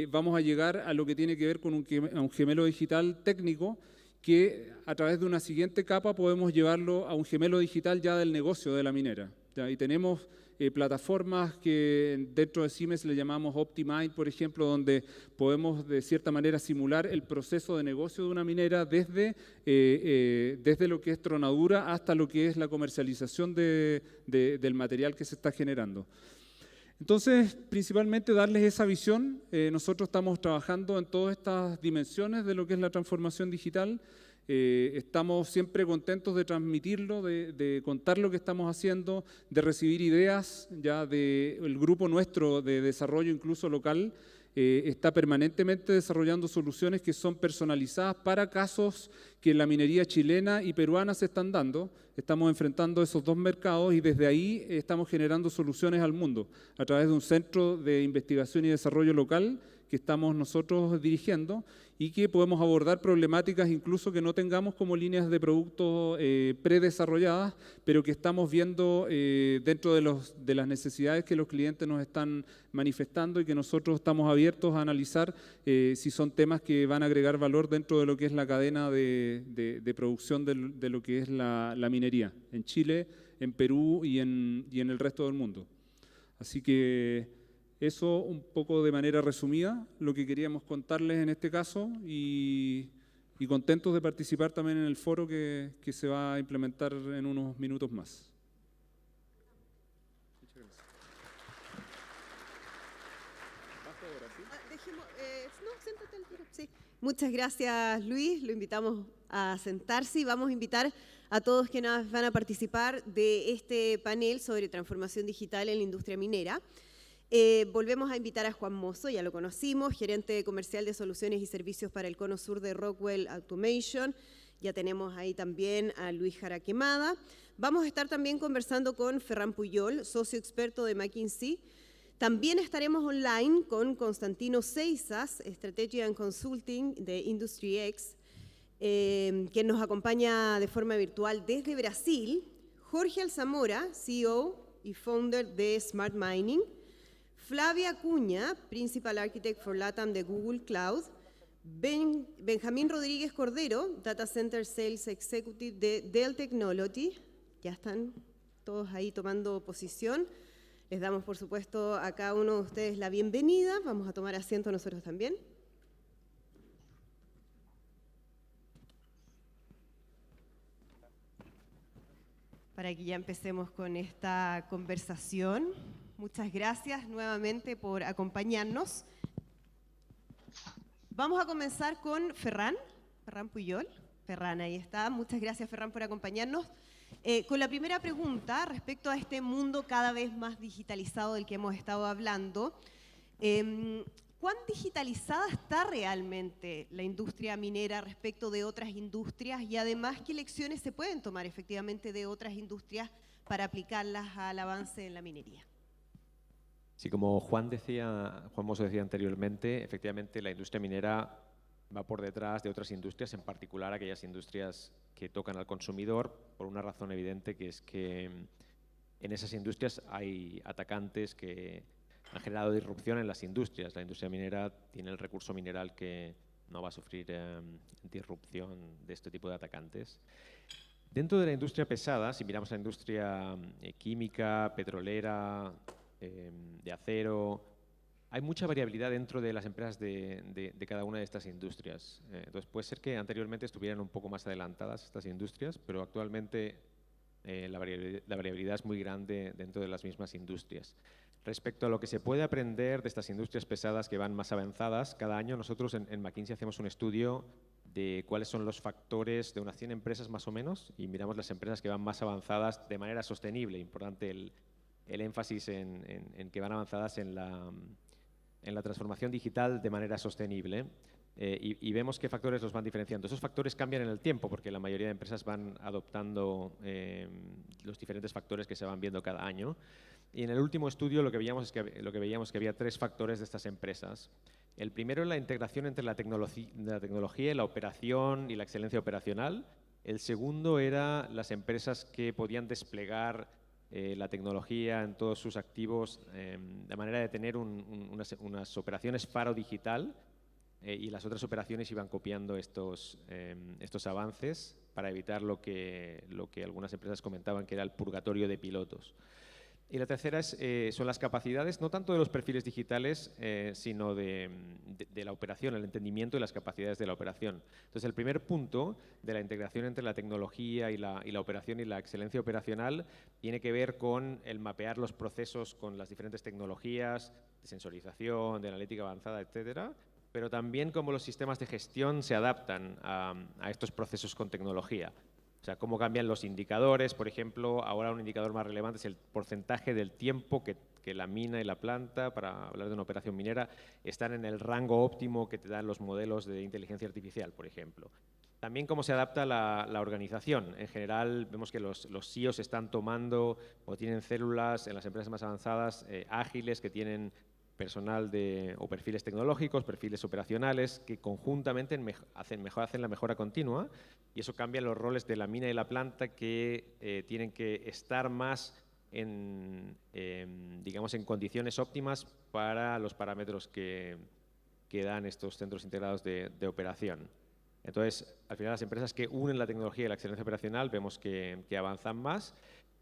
vamos a llegar a lo que tiene que ver con un gemelo digital técnico que a través de una siguiente capa podemos llevarlo a un gemelo digital ya del negocio de la minera, ¿ya? Y tenemos plataformas que dentro de Siemens le llamamos Optimind, por ejemplo, donde podemos de cierta manera simular el proceso de negocio de una minera desde lo que es tronadura hasta lo que es la comercialización del material que se está generando. Entonces, principalmente darles esa visión. Nosotros estamos trabajando en todas estas dimensiones de lo que es la transformación digital. Estamos siempre contentos de transmitirlo, de contar lo que estamos haciendo, de recibir ideas. Ya del grupo nuestro de desarrollo incluso local está permanentemente desarrollando soluciones que son personalizadas para casos que en la minería chilena y peruana se están dando. Estamos enfrentando esos dos mercados y desde ahí estamos generando soluciones al mundo a través de un centro de investigación y desarrollo local que estamos nosotros dirigiendo y que podemos abordar problemáticas incluso que no tengamos como líneas de productos predesarrolladas, pero que estamos viendo dentro de las necesidades que los clientes nos están manifestando y que nosotros estamos abiertos a analizar si son temas que van a agregar valor dentro de lo que es la cadena de producción de lo que es la minería en Chile, en Perú y en el resto del mundo. Así que eso un poco de manera resumida, lo que queríamos contarles en este caso y contentos de participar también en el foro que se va a implementar en unos minutos más. Muchas gracias. Siéntate al tiro. Sí. Muchas gracias, Luis. Lo invitamos a sentarse y vamos a invitar a todos quienes van a participar de este panel sobre transformación digital en la industria minera. Volvemos a invitar a Juan Mozo, ya lo conocimos, gerente comercial de soluciones y servicios para el Cono Sur de Rockwell Automation. Ya tenemos ahí también a Luis Jara Quemada. Vamos a estar también conversando con Ferran Puyol, socio experto de McKinsey. También estaremos online con Constantino Seizas, Strategy and Consulting de Industry X, quien nos acompaña de forma virtual desde Brasil. Jorge Alzamora, CEO y founder de Smart Mining. Flavia Acuña, Principal Architect for LATAM de Google Cloud. Benjamín Rodríguez Cordero, Data Center Sales Executive de Dell Technology. Ya están todos ahí tomando posición. Les damos, por supuesto, a cada uno de ustedes la bienvenida. Vamos a tomar asiento nosotros también. para que ya empecemos con esta conversación. Muchas gracias nuevamente por acompañarnos. Vamos a comenzar con Ferran Puyol. Ferran, ahí está. Muchas gracias, Ferran, por acompañarnos. Con la primera pregunta, respecto a este mundo cada vez más digitalizado del que hemos estado hablando, ¿cuán digitalizada está realmente la industria minera respecto de otras industrias? Y además, ¿qué lecciones se pueden tomar efectivamente de otras industrias para aplicarlas al avance en la minería? Sí, como Juan Mosso decía anteriormente, efectivamente la industria minera va por detrás de otras industrias, en particular aquellas industrias que tocan al consumidor, por una razón evidente, que es que en esas industrias hay atacantes que han generado disrupción en las industrias. La industria minera tiene el recurso mineral que no va a sufrir disrupción de este tipo de atacantes. Dentro de la industria pesada, si miramos la industria química, petrolera, de acero, hay mucha variabilidad dentro de las empresas de cada una de estas industrias. Entonces puede ser que anteriormente estuvieran un poco más adelantadas estas industrias, pero actualmente la variabilidad es muy grande dentro de las mismas industrias. Respecto a lo que se puede aprender de estas industrias pesadas que van más avanzadas, cada año nosotros en McKinsey hacemos un estudio de cuáles son los factores de unas 100 empresas más o menos, y miramos las empresas que van más avanzadas de manera sostenible. Importante el énfasis en que van avanzadas en la transformación digital de manera sostenible, y vemos qué factores los van diferenciando. Esos factores cambian en el tiempo porque la mayoría de empresas van adoptando los diferentes factores que se van viendo cada año. Y en el último estudio lo que veíamos que había 3 factores de estas empresas. El primero es la integración entre la tecnología, la operación y la excelencia operacional. El segundo era las empresas que podían desplegar la tecnología en todos sus activos de manera de tener unas operaciones faro digital, y las otras operaciones iban copiando estos avances para evitar lo que algunas empresas comentaban que era el purgatorio de pilotos. Y la tercera son las capacidades, no tanto de los perfiles digitales, sino de la operación, el entendimiento y las capacidades de la operación. Entonces, el primer punto de la integración entre la tecnología y la operación y la excelencia operacional tiene que ver con el mapear los procesos con las diferentes tecnologías de sensorización, de analítica avanzada, etcétera, pero también cómo los sistemas de gestión se adaptan a estos procesos con tecnología. O sea, cómo cambian los indicadores. Por ejemplo, ahora un indicador más relevante es el porcentaje del tiempo que la mina y la planta, para hablar de una operación minera, están en el rango óptimo que te dan los modelos de inteligencia artificial, por ejemplo. También cómo se adapta la organización. En general, vemos que los CEOs están tomando o tienen células en las empresas más avanzadas ágiles que tienen personal o perfiles tecnológicos, perfiles operacionales, que conjuntamente hacen la mejora continua, y eso cambia los roles de la mina y la planta, que tienen que estar más digamos, en condiciones óptimas para los parámetros que dan estos centros integrados de operación. Entonces, al final, las empresas que unen la tecnología y la excelencia operacional vemos que avanzan más.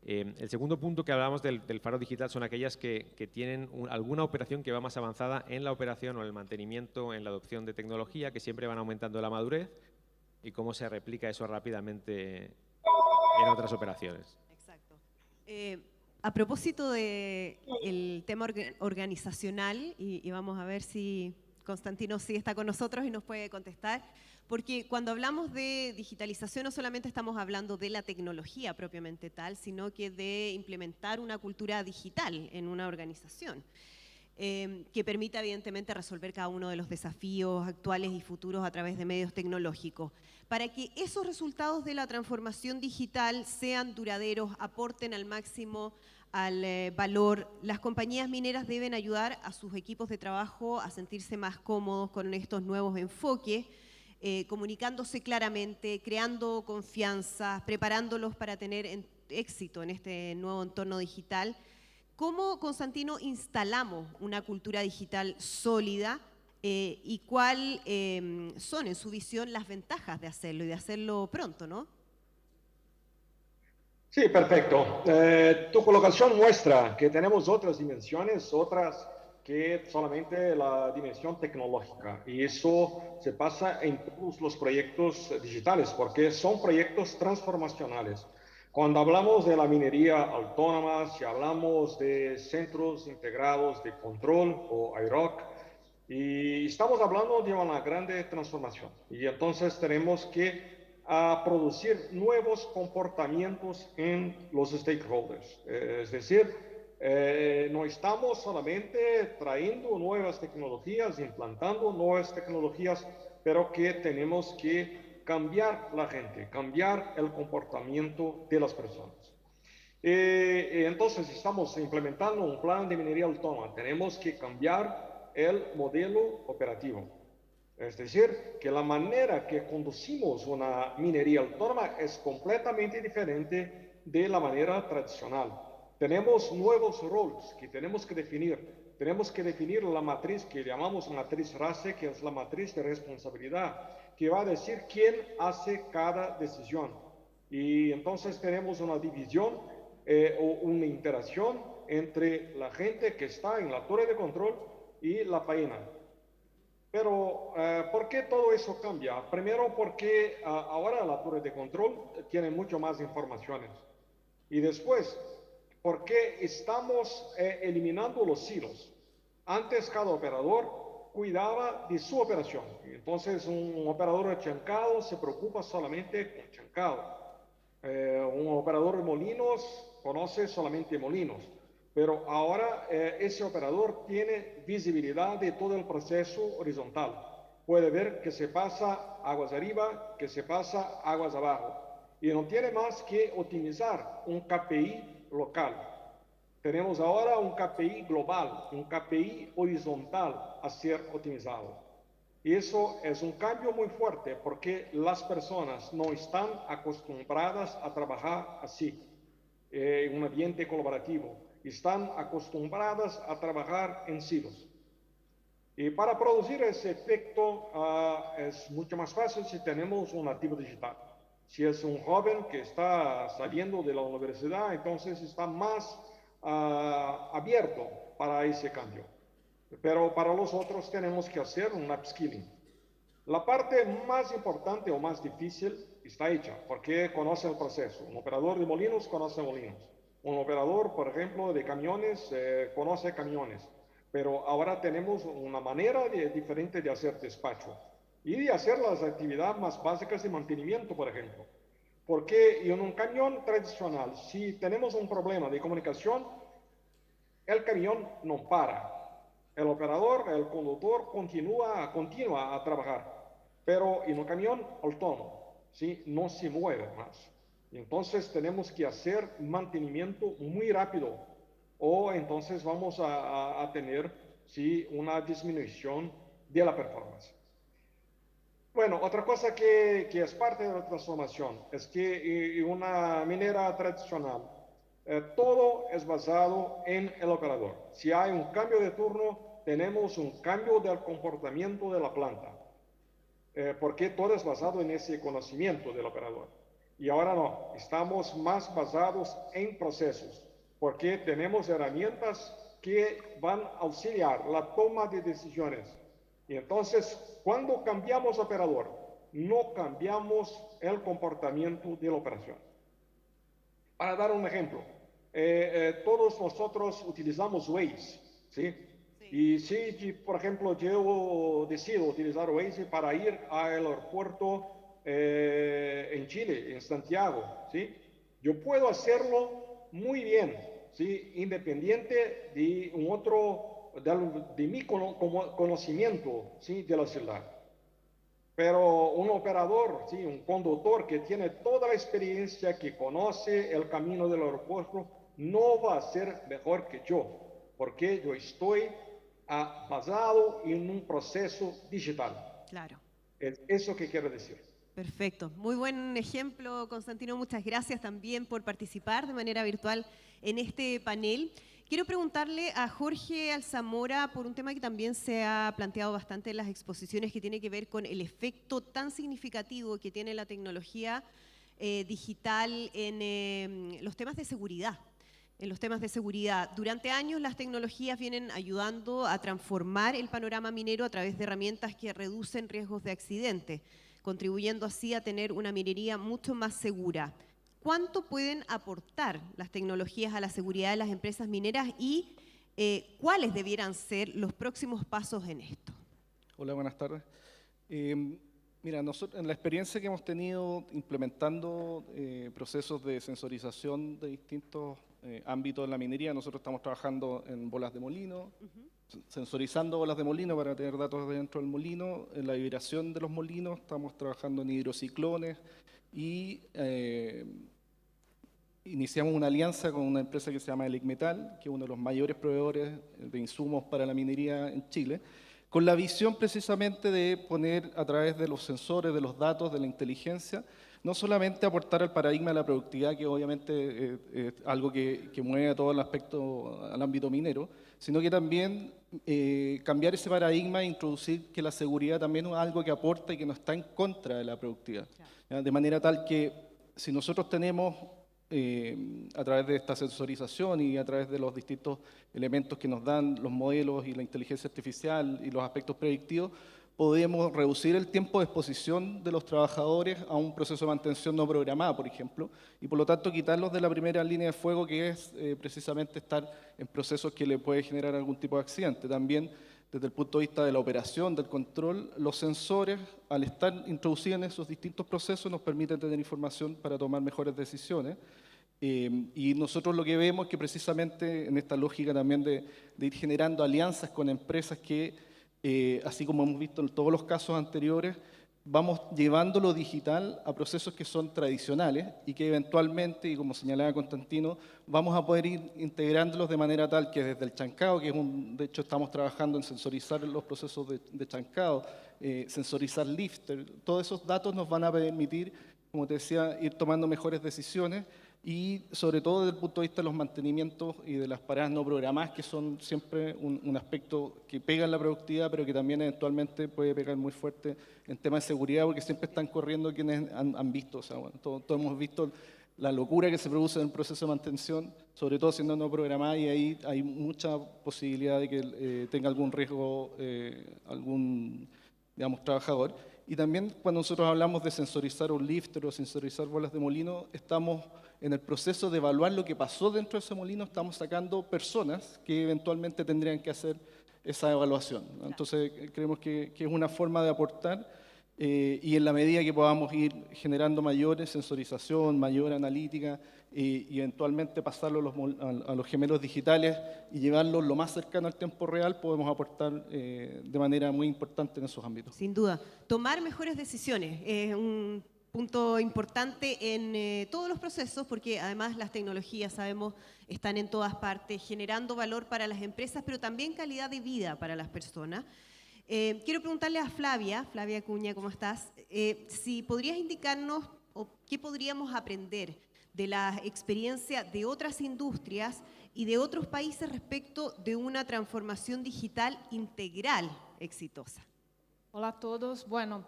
El segundo punto que hablábamos del faro digital son aquellas que tienen alguna operación que va más avanzada en la operación o en el mantenimiento, en la adopción de tecnología, que siempre van aumentando la madurez, y cómo se replica eso rápidamente en otras operaciones. Exacto. A propósito del tema organizacional, y vamos a ver si Constantino sí está con nosotros y nos puede contestar, porque cuando hablamos de digitalización no solamente estamos hablando de la tecnología propiamente tal, sino que de implementar una cultura digital en una organización que permita evidentemente resolver cada uno de los desafíos actuales y futuros a través de medios tecnológicos. Para que esos resultados de la transformación digital sean duraderos, aporten al máximo al valor, las compañías mineras deben ayudar a sus equipos de trabajo a sentirse más cómodos con estos nuevos enfoques, comunicándose claramente, creando confianza, preparándolos para tener éxito en este nuevo entorno digital. ¿Cómo, Constantino, instalamos una cultura digital sólida y cuáles son, en su visión, las ventajas de hacerlo y de hacerlo pronto, ¿no? Sí, perfecto. Tu colocación muestra que tenemos otras dimensiones, otras que solamente la dimensión tecnológica. Y eso se pasa en todos los proyectos digitales, porque son proyectos transformacionales. Cuando hablamos de la minería autónoma, si hablamos de centros integrados de control o IROC, y estamos hablando de una grande transformación. Y entonces tenemos que producir nuevos comportamientos en los stakeholders. Es decir, no estamos solamente trayendo nuevas tecnologías, implantando nuevas tecnologías, pero que tenemos que cambiar la gente, cambiar el comportamiento de las personas. Entonces estamos implementando un plan de minería autónoma. Tenemos que cambiar el modelo operativo. Es decir, que la manera que conducimos una minería autónoma es completamente diferente de la manera tradicional. Tenemos nuevos roles que tenemos que definir. Tenemos que definir la matriz que llamamos matriz RACE, que es la matriz de responsabilidad, que va a decir quién hace cada decisión. Y entonces tenemos una división o una interacción entre la gente que está en la torre de control y la faena. Pero, ¿por qué todo eso cambia? Primero, porque ahora la torre de control tiene mucho más informaciones. Y después, porque estamos eliminando los silos. Antes, cada operador cuidaba de su operación. Entonces, un operador de chancado se preocupa solamente con chancado. Un operador de molinos conoce solamente molinos. Pero ahora ese operador tiene visibilidad de todo el proceso horizontal. Puede ver que se pasa aguas arriba, que se pasa aguas abajo. Y no tiene más que optimizar un KPI local. Tenemos ahora un KPI global, un KPI horizontal a ser optimizado. Y eso es un cambio muy fuerte porque las personas no están acostumbradas a trabajar así, en un ambiente colaborativo. Están acostumbradas a trabajar en silos. Y para producir ese efecto es mucho más fácil si tenemos un activo digital. Si es un joven que está saliendo de la universidad, entonces está más abierto para ese cambio. Pero para los otros tenemos que hacer un upskilling. La parte más importante o más difícil está hecha porque conoce el proceso. Un operador de molinos conoce molinos. Un operador, por ejemplo, de camiones, conoce camiones, pero ahora tenemos una manera diferente de hacer despacho y de hacer las actividades más básicas de mantenimiento, por ejemplo. Porque en un camión tradicional, si tenemos un problema de comunicación, el camión no para. El operador, el conductor continúa a trabajar, pero en un camión autónomo, ¿sí? No se mueve más. Entonces tenemos que hacer mantenimiento muy rápido o entonces vamos a tener ¿sí? una disminución de la performance. Bueno, otra cosa que es parte de la transformación es que en una minera tradicional todo es basado en el operador. Si hay un cambio de turno, tenemos un cambio del comportamiento de la planta, porque todo es basado en ese conocimiento del operador. Y ahora no, estamos más basados en procesos, porque tenemos herramientas que van a auxiliar la toma de decisiones. Y entonces, cuando cambiamos operador, no cambiamos el comportamiento de la operación. Para dar un ejemplo, todos nosotros utilizamos Waze, ¿sí? Y si, por ejemplo, yo decido utilizar Waze para ir al aeropuerto en Chile, en Santiago, ¿sí? Yo puedo hacerlo muy bien, ¿sí? Independiente de mi conocimiento, ¿sí? De la ciudad. Pero un operador, ¿sí? Un conductor que tiene toda la experiencia, que conoce el camino del aeropuerto, no va a ser mejor que yo, porque yo estoy basado en un proceso digital. Claro. Es eso que quiero decir. Perfecto. Muy buen ejemplo, Constantino. Muchas gracias también por participar de manera virtual en este panel. Quiero preguntarle a Jorge Alzamora por un tema que también se ha planteado bastante en las exposiciones, que tiene que ver con el efecto tan significativo que tiene la tecnología digital en los temas de seguridad. En los temas de seguridad. Durante años las tecnologías vienen ayudando a transformar el panorama minero a través de herramientas que reducen riesgos de accidentes, contribuyendo así a tener una minería mucho más segura. ¿cuánto pueden aportar las tecnologías a la seguridad de las empresas mineras y cuáles debieran ser los próximos pasos en esto? Hola, buenas tardes. Mira, nosotros, en la experiencia que hemos tenido implementando procesos de sensorización de distintos ámbitos de la minería, nosotros estamos trabajando en bolas de molino, sensorizando bolas de molino para tener datos dentro del molino, en la vibración de los molinos, estamos trabajando en hidrociclones y iniciamos una alianza con una empresa que se llama Elicmetal, que es uno de los mayores proveedores de insumos para la minería en Chile, con la visión precisamente de poner a través de los sensores, de los datos, de la inteligencia, no solamente aportar al paradigma de la productividad, que obviamente es algo que mueve a todo el aspecto, al ámbito minero, sino que también cambiar ese paradigma e introducir que la seguridad también es algo que aporta y que no está en contra de la productividad. ¿Ya? De manera tal que si nosotros tenemos a través de esta sensorización y a través de los distintos elementos que nos dan los modelos y la inteligencia artificial y los aspectos predictivos, podemos reducir el tiempo de exposición de los trabajadores a un proceso de mantención no programada, por ejemplo, y por lo tanto quitarlos de la primera línea de fuego, que es precisamente estar en procesos que le puede generar algún tipo de accidente. También, desde el punto de vista de la operación, del control, los sensores, al estar introducidos en esos distintos procesos, nos permiten tener información para tomar mejores decisiones. Y nosotros lo que vemos es que precisamente en esta lógica también de ir generando alianzas con empresas que, así como hemos visto en todos los casos anteriores, vamos llevando lo digital a procesos que son tradicionales y que eventualmente, y como señalaba Constantino, vamos a poder ir integrándolos de manera tal que desde el chancado, que es de hecho estamos trabajando en sensorizar los procesos de chancado, sensorizar lifter, todos esos datos nos van a permitir, como te decía, ir tomando mejores decisiones y sobre todo desde el punto de vista de los mantenimientos y de las paradas no programadas, que son siempre un aspecto que pega en la productividad, pero que también eventualmente puede pegar muy fuerte en temas de seguridad, porque siempre están corriendo quienes han visto, o sea, bueno, todos hemos visto la locura que se produce en el proceso de mantención, sobre todo siendo no programada, y ahí hay mucha posibilidad de que tenga algún riesgo algún, digamos, trabajador. Y también cuando nosotros hablamos de sensorizar un lifter o sensorizar bolas de molino, estamos en el proceso de evaluar lo que pasó dentro de ese molino, estamos sacando personas que eventualmente tendrían que hacer esa evaluación, ¿no? Entonces creemos que es una forma de aportar y en la medida que podamos ir generando mayor sensorización, mayor analítica y eventualmente pasarlo a los gemelos digitales y llevarlo lo más cercano al tiempo real, podemos aportar de manera muy importante en esos ámbitos. Sin duda. Tomar mejores decisiones es un punto importante en todos los procesos, porque además las tecnologías, sabemos, están en todas partes, generando valor para las empresas, pero también calidad de vida para las personas. Quiero preguntarle a Flavia Acuña, ¿cómo estás? Si podrías indicarnos qué podríamos aprender de la experiencia de otras industrias y de otros países respecto de una transformación digital integral exitosa. Olá a todos. Bueno,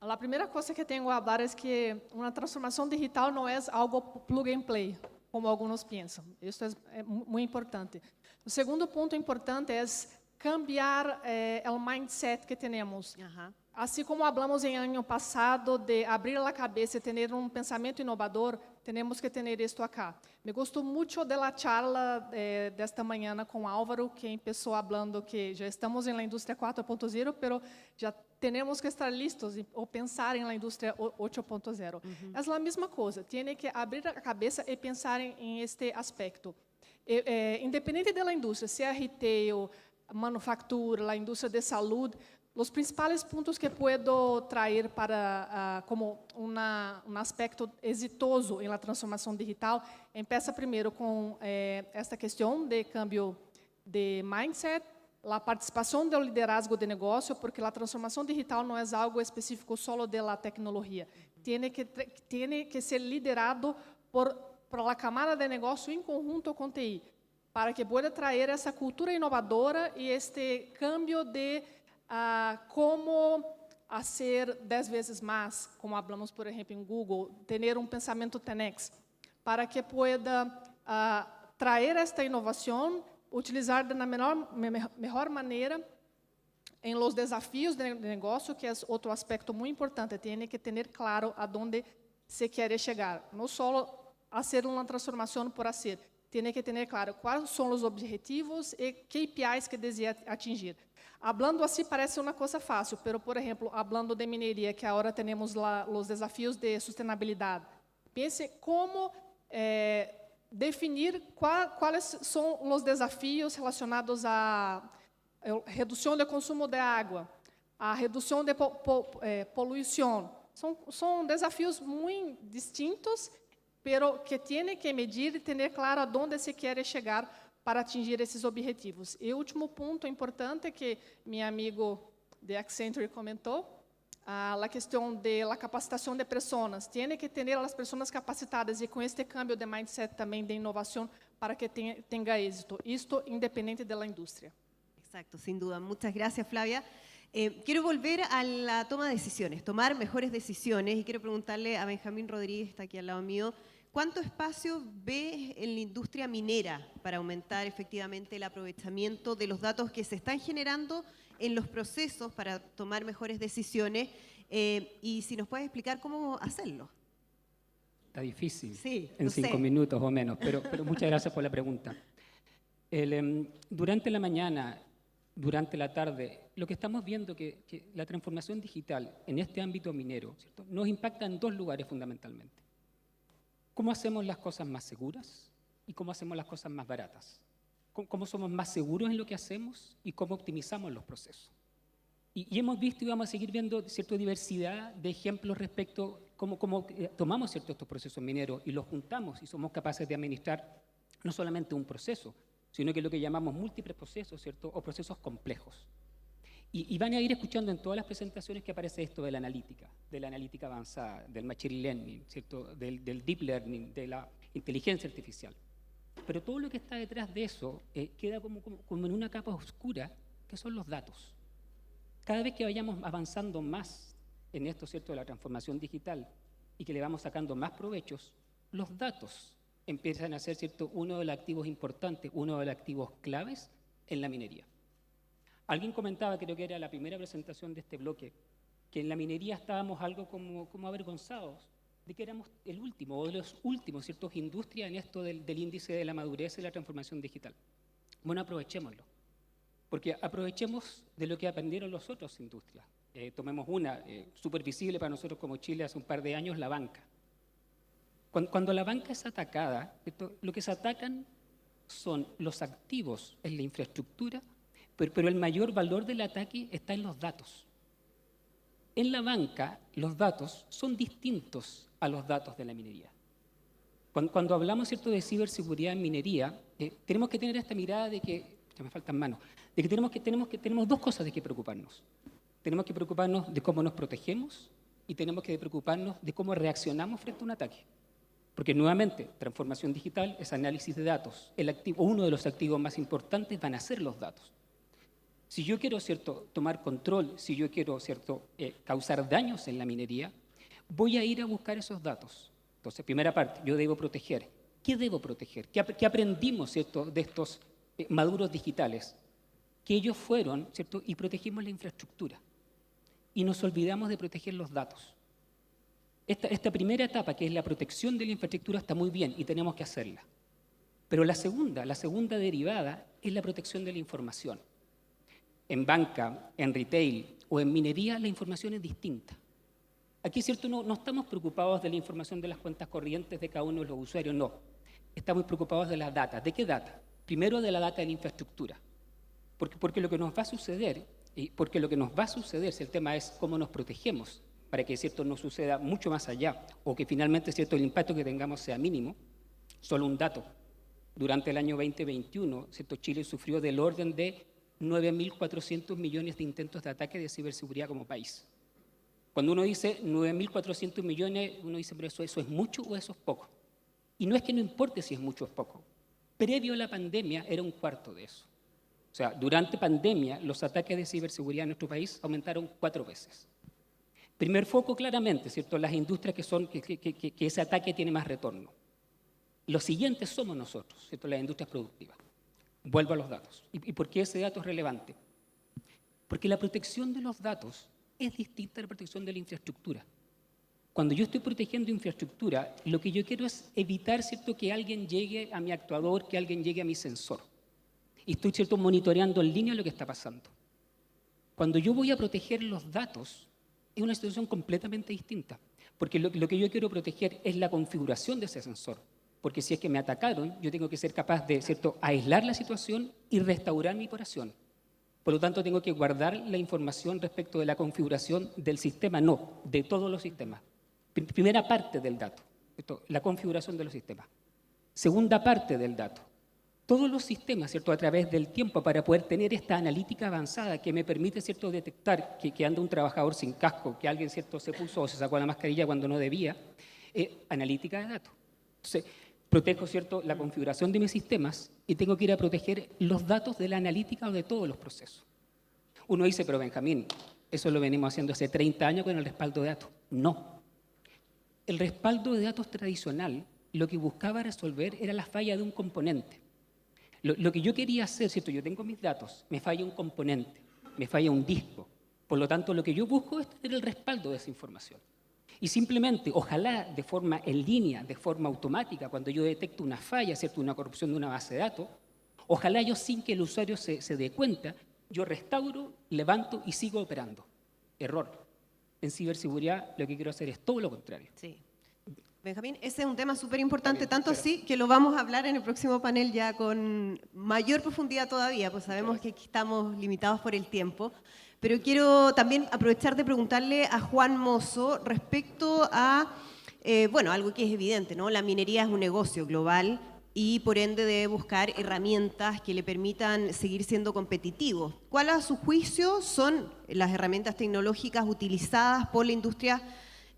a primeira coisa que tenho a hablar é que uma transformação digital não é algo plug and play, como alguns pensam. Isso é muito importante. O segundo ponto importante é cambiar o mindset que temos. Assim como falamos em ano passado de abrir a cabeça e ter pensamento inovador, temos que ter isto acá. Me gostou muito da charla desta manhã com Álvaro, que começou falando que já estamos na indústria 4.0, mas já temos que estar listos ou pensar na indústria 8.0. É a mesma coisa, tem que abrir a cabeça e pensar em este aspecto. Independente da indústria, se é retail, manufactura, a indústria de saúde, os principais pontos que puedo trazer para como aspecto exitoso na transformação digital, começa primeiro com esta questão de câmbio de mindset, a participação do liderazgo de negócio, porque a transformação digital não é algo específico só da tecnologia. Tem que ser liderado por a camada de negócio em conjunto com TI, para que pueda trazer essa cultura inovadora e este câmbio de como fazer 10 vezes mais, como falamos, por exemplo, em Google, ter pensamento 10x, para que pueda trazer esta inovação, utilizar da melhor maneira em los desafios de negócio, que é outro aspecto muito importante. Tem que ter claro aonde se quer chegar, não só hacer uma transformação por hacer. Tem que ter claro quais são os objetivos e KPIs que deseja atingir. Hablando assim parece uma coisa fácil, pero, por exemplo, hablando de mineria, que agora temos os desafios de sustentabilidade. Pense como definir quais são os desafios relacionados à redução do consumo de água, a redução de poluição. São desafios muito distintos, pero que tem que medir e ter claro aonde se quer chegar para atingir esses objetivos. E o último ponto importante que meu amigo de Accenture comentou, a questão da capacitação de pessoas. Tem que ter as pessoas capacitadas e com este cambio de mindset também de inovação para que tenha êxito. Isto independente da indústria. Exacto, sin duda. Muchas gracias, Flavia. Quiero volver a la toma de decisiones, tomar mejores decisiones, y quiero preguntarle a Benjamín Rodríguez, está aquí al lado mío, ¿cuánto espacio ve en la industria minera para aumentar efectivamente el aprovechamiento de los datos que se están generando en los procesos para tomar mejores decisiones? Y si nos puedes explicar cómo hacerlo. Está difícil, Sí, en lo sé. 5 minutos o menos, pero muchas gracias por la pregunta. Durante la mañana, durante la tarde, lo que estamos viendo que la transformación digital en este ámbito minero, ¿cierto?, nos impacta en dos lugares fundamentalmente. ¿Cómo hacemos las cosas más seguras y cómo hacemos las cosas más baratas? ¿Cómo somos más seguros en lo que hacemos y cómo optimizamos los procesos? Y hemos visto y vamos a seguir viendo cierta diversidad de ejemplos respecto a cómo tomamos estos procesos mineros y los juntamos y somos capaces de administrar no solamente un proceso, sino que lo que llamamos múltiples procesos, ¿cierto?, o procesos complejos. Y van a ir escuchando en todas las presentaciones que aparece esto de la analítica avanzada, del machine learning, ¿cierto?, del deep learning, de la inteligencia artificial. Pero todo lo que está detrás de eso queda como en una capa oscura, que son los datos. Cada vez que vayamos avanzando más en esto, ¿cierto?, de la transformación digital y que le vamos sacando más provechos, los datos empiezan a ser, ¿cierto?, uno de los activos importantes, uno de los activos claves en la minería. Alguien comentaba, creo que era la primera presentación de este bloque, que en la minería estábamos algo como avergonzados de que éramos el último o de los últimos, ¿cierto?, industria en esto del índice de la madurez y la transformación digital. Bueno, aprovechémoslo, porque aprovechemos de lo que aprendieron las otras industrias. Tomemos una súper visible para nosotros como Chile hace un par de años, la banca. Cuando la banca es atacada, lo que se atacan son los activos en la infraestructura, pero el mayor valor del ataque está en los datos. En la banca, los datos son distintos a los datos de la minería. Cuando hablamos, ¿cierto?, de ciberseguridad en minería, tenemos que tener esta mirada de que, ya me faltan manos, de que tenemos dos cosas de que preocuparnos. Tenemos que preocuparnos de cómo nos protegemos y tenemos que preocuparnos de cómo reaccionamos frente a un ataque. Porque nuevamente, transformación digital es análisis de datos. Uno de los activos más importantes van a ser los datos. Si yo quiero, ¿cierto?, tomar control, si yo quiero, ¿cierto?, causar daños en la minería, voy a ir a buscar esos datos. Entonces, primera parte, yo debo proteger. ¿Qué debo proteger? ¿Qué aprendimos, ¿cierto?, de estos maduros digitales? Que ellos fueron, ¿cierto?, y protegimos la infraestructura. Y nos olvidamos de proteger los datos. Esta primera etapa, que es la protección de la infraestructura, está muy bien y tenemos que hacerla. Pero la segunda derivada es la protección de la información. En banca, en retail o en minería, la información es distinta. Aquí, ¿cierto?, no estamos preocupados de la información de las cuentas corrientes de cada uno de los usuarios, no. Estamos preocupados de la data. ¿De qué data? Primero de la data de la infraestructura. Porque lo que nos va a suceder, si el tema es cómo nos protegemos para que, ¿cierto?, no suceda mucho más allá o que finalmente, ¿cierto?, el impacto que tengamos sea mínimo. Solo un dato. Durante el año 2021, ¿cierto?, Chile sufrió del orden de 9.400 millones de intentos de ataque de ciberseguridad como país. Cuando uno dice 9.400 millones, uno dice, pero ¿eso es mucho o eso es poco? Y no es que no importe si es mucho o es poco. Previo a la pandemia era un cuarto de eso. O sea, durante pandemia los ataques de ciberseguridad en nuestro país aumentaron 4 veces. Primer foco, claramente, ¿cierto?, las industrias que ese ataque tiene más retorno. Los siguientes somos nosotros, ¿cierto?, las industrias productivas. Vuelvo a los datos. ¿Y por qué ese dato es relevante? Porque la protección de los datos es distinta a la protección de la infraestructura. Cuando yo estoy protegiendo infraestructura, lo que yo quiero es evitar, ¿cierto?, que alguien llegue a mi actuador, que alguien llegue a mi sensor. Y estoy, ¿cierto?, monitoreando en línea lo que está pasando. Cuando yo voy a proteger los datos, es una situación completamente distinta, porque lo que yo quiero proteger es la configuración de ese sensor, porque si es que me atacaron, yo tengo que ser capaz de, ¿cierto?, aislar la situación y restaurar mi operación. Por lo tanto, tengo que guardar la información respecto de la configuración del sistema, no, de todos los sistemas. Primera parte del dato, ¿cierto?, la configuración de los sistemas. Segunda parte del dato, todos los sistemas, ¿cierto?, a través del tiempo para poder tener esta analítica avanzada que me permite, ¿cierto?, detectar que anda un trabajador sin casco, que alguien, ¿cierto?, se puso o se sacó la mascarilla cuando no debía, analítica de datos. Entonces, protejo, ¿cierto?, la configuración de mis sistemas y tengo que ir a proteger los datos de la analítica o de todos los procesos. Uno dice, pero Benjamín, eso lo venimos haciendo hace 30 años con el respaldo de datos. No. El respaldo de datos tradicional lo que buscaba resolver era la falla de un componente. Lo que yo quería hacer, ¿cierto? Yo tengo mis datos, me falla un componente, me falla un disco. Por lo tanto, lo que yo busco es tener el respaldo de esa información. Y simplemente, ojalá de forma en línea, de forma automática, cuando yo detecto una falla, ¿cierto?, una corrupción de una base de datos, ojalá yo sin que el usuario se dé cuenta, yo restauro, levanto y sigo operando. Error. En ciberseguridad lo que quiero hacer es todo lo contrario. Sí. Benjamín, ese es un tema súper importante, tanto así que lo vamos a hablar en el próximo panel ya con mayor profundidad todavía, pues sabemos que aquí estamos limitados por el tiempo. Pero quiero también aprovechar de preguntarle a Juan Mozo respecto a, bueno, algo que es evidente, ¿no? La minería es un negocio global y por ende debe buscar herramientas que le permitan seguir siendo competitivo. ¿Cuál a su juicio son las herramientas tecnológicas utilizadas por la industria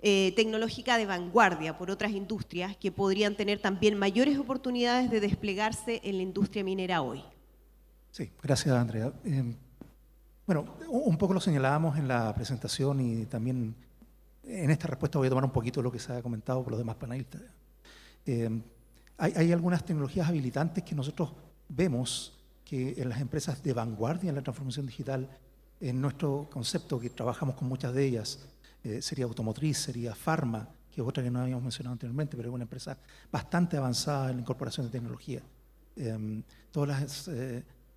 tecnológica de vanguardia, por otras industrias que podrían tener también mayores oportunidades de desplegarse en la industria minera hoy? Sí, gracias, Andrea. Bueno, un poco lo señalábamos en la presentación y también en esta respuesta voy a tomar un poquito lo que se ha comentado por los demás panelistas. Hay algunas tecnologías habilitantes que nosotros vemos que en las empresas de vanguardia en la transformación digital, en nuestro concepto, que trabajamos con muchas de ellas, sería automotriz, sería farma, que es otra que no habíamos mencionado anteriormente, pero es una empresa bastante avanzada en la incorporación de tecnología. Todas las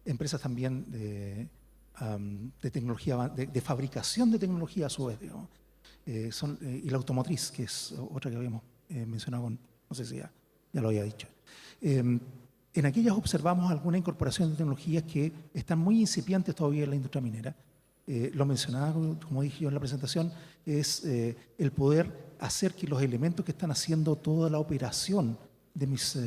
empresas también de tecnología, de fabricación de tecnología a su vez, digamos, y la automotriz, que es otra que habíamos mencionado, no sé si ya lo había dicho. En aquellas observamos alguna incorporación de tecnologías que están muy incipientes todavía en la industria minera. Lo mencionaba, como dije yo en la presentación, es el poder hacer que los elementos que están haciendo toda la operación de mis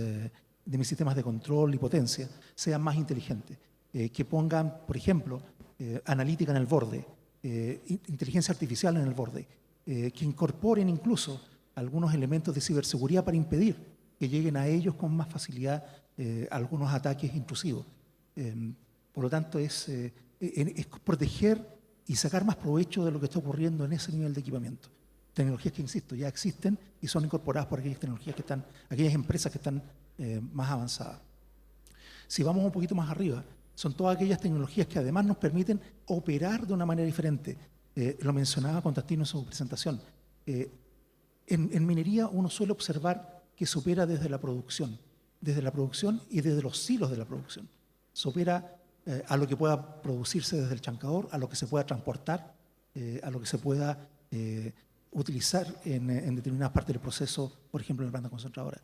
sistemas de control y potencia sean más inteligentes. Que pongan, por ejemplo, analítica en el borde, inteligencia artificial en el borde, que incorporen incluso algunos elementos de ciberseguridad para impedir que lleguen a ellos con más facilidad algunos ataques intrusivos. Por lo tanto, es proteger y sacar más provecho de lo que está ocurriendo en ese nivel de equipamiento. Tecnologías que, insisto, ya existen y son incorporadas por aquellas tecnologías que están, aquellas empresas que están más avanzadas. Si vamos un poquito más arriba, son todas aquellas tecnologías que además nos permiten operar de una manera diferente. Lo mencionaba Constantino en su presentación. En minería uno suele observar que se opera desde la producción y desde los hilos de la producción. Se opera a lo que pueda producirse desde el chancador, a lo que se pueda transportar, a lo que se pueda utilizar en determinadas partes del proceso, por ejemplo en la planta concentradora.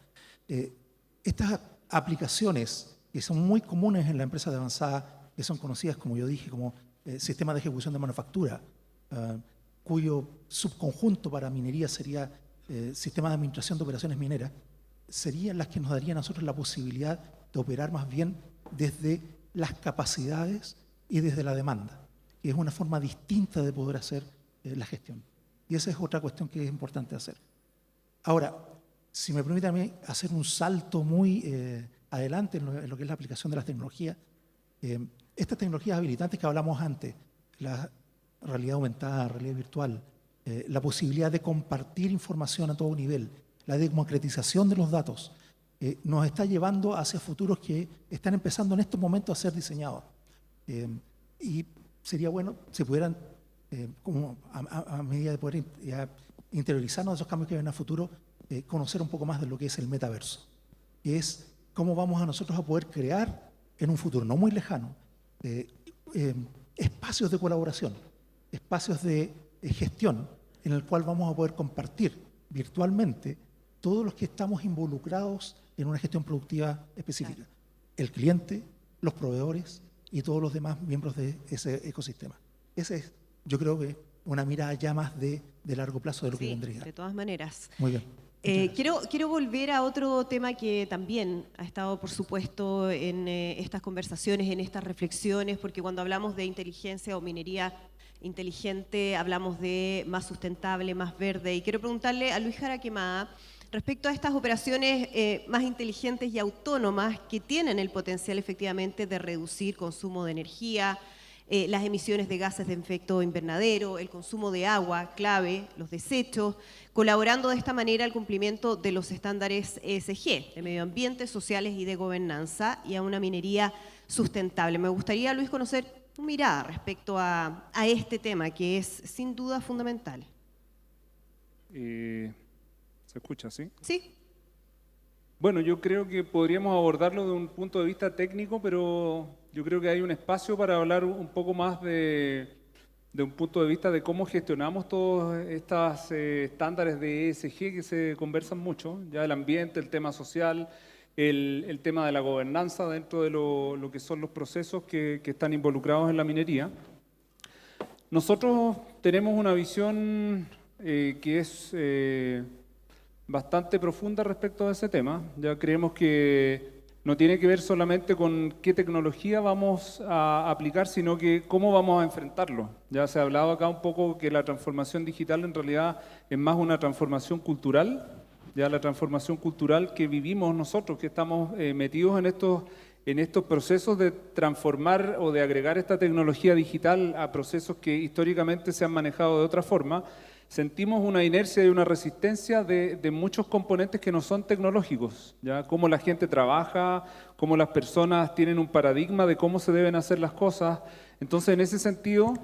Estas aplicaciones que son muy comunes en la empresa de avanzada, que son conocidas, como yo dije, como sistemas de ejecución de manufactura, cuyo subconjunto para minería sería sistema de administración de operaciones mineras, serían las que nos darían a nosotros la posibilidad de operar más bien desde las capacidades y desde la demanda, que es una forma distinta de poder hacer la gestión. Y esa es otra cuestión que es importante hacer. Ahora, si me permite a mí hacer un salto muy adelante en lo que es la aplicación de las tecnologías, estas tecnologías habilitantes que hablamos antes, la realidad aumentada, realidad virtual, la posibilidad de compartir información a todo nivel, la democratización de los datos, nos está llevando hacia futuros que están empezando en estos momentos a ser diseñados. Y sería bueno si pudieran como a medida de poder ya interiorizarnos de esos cambios que vienen a futuro, conocer un poco más de lo que es el metaverso, que es cómo vamos a nosotros a poder crear en un futuro no muy lejano espacios de colaboración, espacios de gestión en el cual vamos a poder compartir virtualmente todos los que estamos involucrados en una gestión productiva específica. Claro. El cliente, los proveedores y todos los demás miembros de ese ecosistema. Ese es, yo creo que una mirada ya más de largo plazo de lo que vendría. De todas maneras. Muy bien. Quiero volver a otro tema que también ha estado, por supuesto, en estas conversaciones, en estas reflexiones, porque cuando hablamos de inteligencia o minería inteligente, hablamos de más sustentable, más verde. Y quiero preguntarle a Luis Jara Quemada, respecto a estas operaciones más inteligentes y autónomas que tienen el potencial efectivamente de reducir consumo de energía, las emisiones de gases de efecto invernadero, el consumo de agua, clave, los desechos, colaborando de esta manera al cumplimiento de los estándares ESG, de medio ambiente, sociales y de gobernanza, y a una minería sustentable. Me gustaría, Luis, conocer tu mirada respecto a este tema, que es sin duda fundamental. ¿Se escucha, sí? Sí. Bueno, yo creo que podríamos abordarlo de un punto de vista técnico, pero yo creo que hay un espacio para hablar un poco más de un punto de vista de cómo gestionamos todos estos estándares de ESG que se conversan mucho, ya el ambiente, el tema social, el tema de la gobernanza dentro de lo que son los procesos que están involucrados en la minería. Nosotros tenemos una visión que es bastante profunda respecto a ese tema. Ya creemos que no tiene que ver solamente con qué tecnología vamos a aplicar, sino que cómo vamos a enfrentarlo. Ya se ha hablado acá un poco que la transformación digital en realidad es más una transformación cultural, ya la transformación cultural que vivimos nosotros, que estamos metidos en estos procesos de transformar o de agregar esta tecnología digital a procesos que históricamente se han manejado de otra forma. Sentimos una inercia y una resistencia de muchos componentes que no son tecnológicos, ¿ya? Cómo la gente trabaja, cómo las personas tienen un paradigma de cómo se deben hacer las cosas. Entonces, en ese sentido,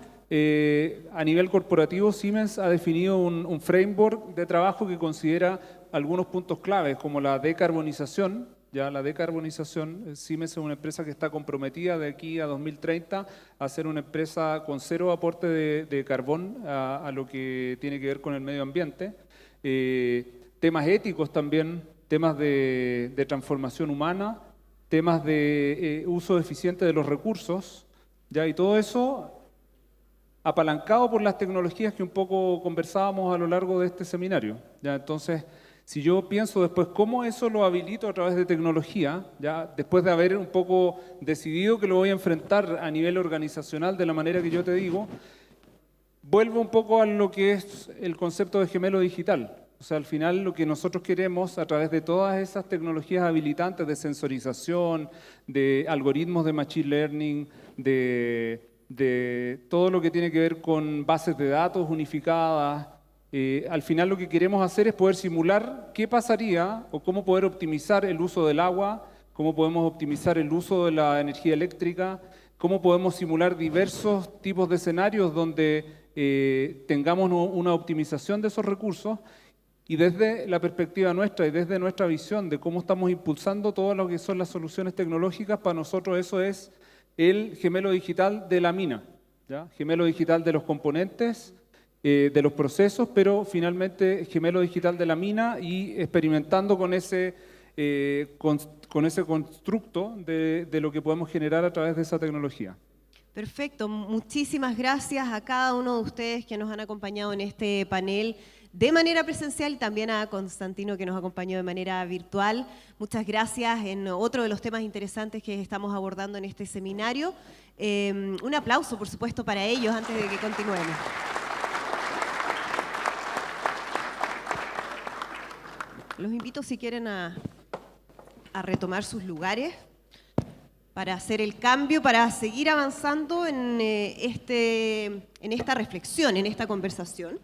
a nivel corporativo, Siemens ha definido un framework de trabajo que considera algunos puntos claves, como la decarbonización. Ya la decarbonización, Siemens es una empresa que está comprometida de aquí a 2030 a ser una empresa con cero aporte de carbón a lo que tiene que ver con el medio ambiente. Temas éticos también, temas de transformación humana, temas de uso eficiente de los recursos, ¿ya? Y todo eso apalancado por las tecnologías que un poco conversábamos a lo largo de este seminario, ¿ya? Entonces, si yo pienso después cómo eso lo habilito a través de tecnología, ya después de haber un poco decidido que lo voy a enfrentar a nivel organizacional de la manera que yo te digo, vuelvo un poco a lo que es el concepto de gemelo digital. O sea, al final lo que nosotros queremos a través de todas esas tecnologías habilitantes de sensorización, de algoritmos de machine learning, de todo lo que tiene que ver con bases de datos unificadas, al final lo que queremos hacer es poder simular qué pasaría o cómo poder optimizar el uso del agua, cómo podemos optimizar el uso de la energía eléctrica, cómo podemos simular diversos tipos de escenarios donde tengamos una optimización de esos recursos, y desde la perspectiva nuestra y desde nuestra visión de cómo estamos impulsando todo lo que son las soluciones tecnológicas, para nosotros eso es el gemelo digital de la mina, ¿ya? Gemelo digital de los componentes, de los procesos, pero finalmente gemelo digital de la mina y experimentando con ese constructo de lo que podemos generar a través de esa tecnología. Perfecto, muchísimas gracias a cada uno de ustedes que nos han acompañado en este panel de manera presencial y también a Constantino que nos acompañó de manera virtual. Muchas gracias en otro de los temas interesantes que estamos abordando en este seminario. Un aplauso, por supuesto, para ellos antes de que continuemos. Los invito, si quieren, a retomar sus lugares para hacer el cambio, para seguir avanzando en esta reflexión, en esta conversación.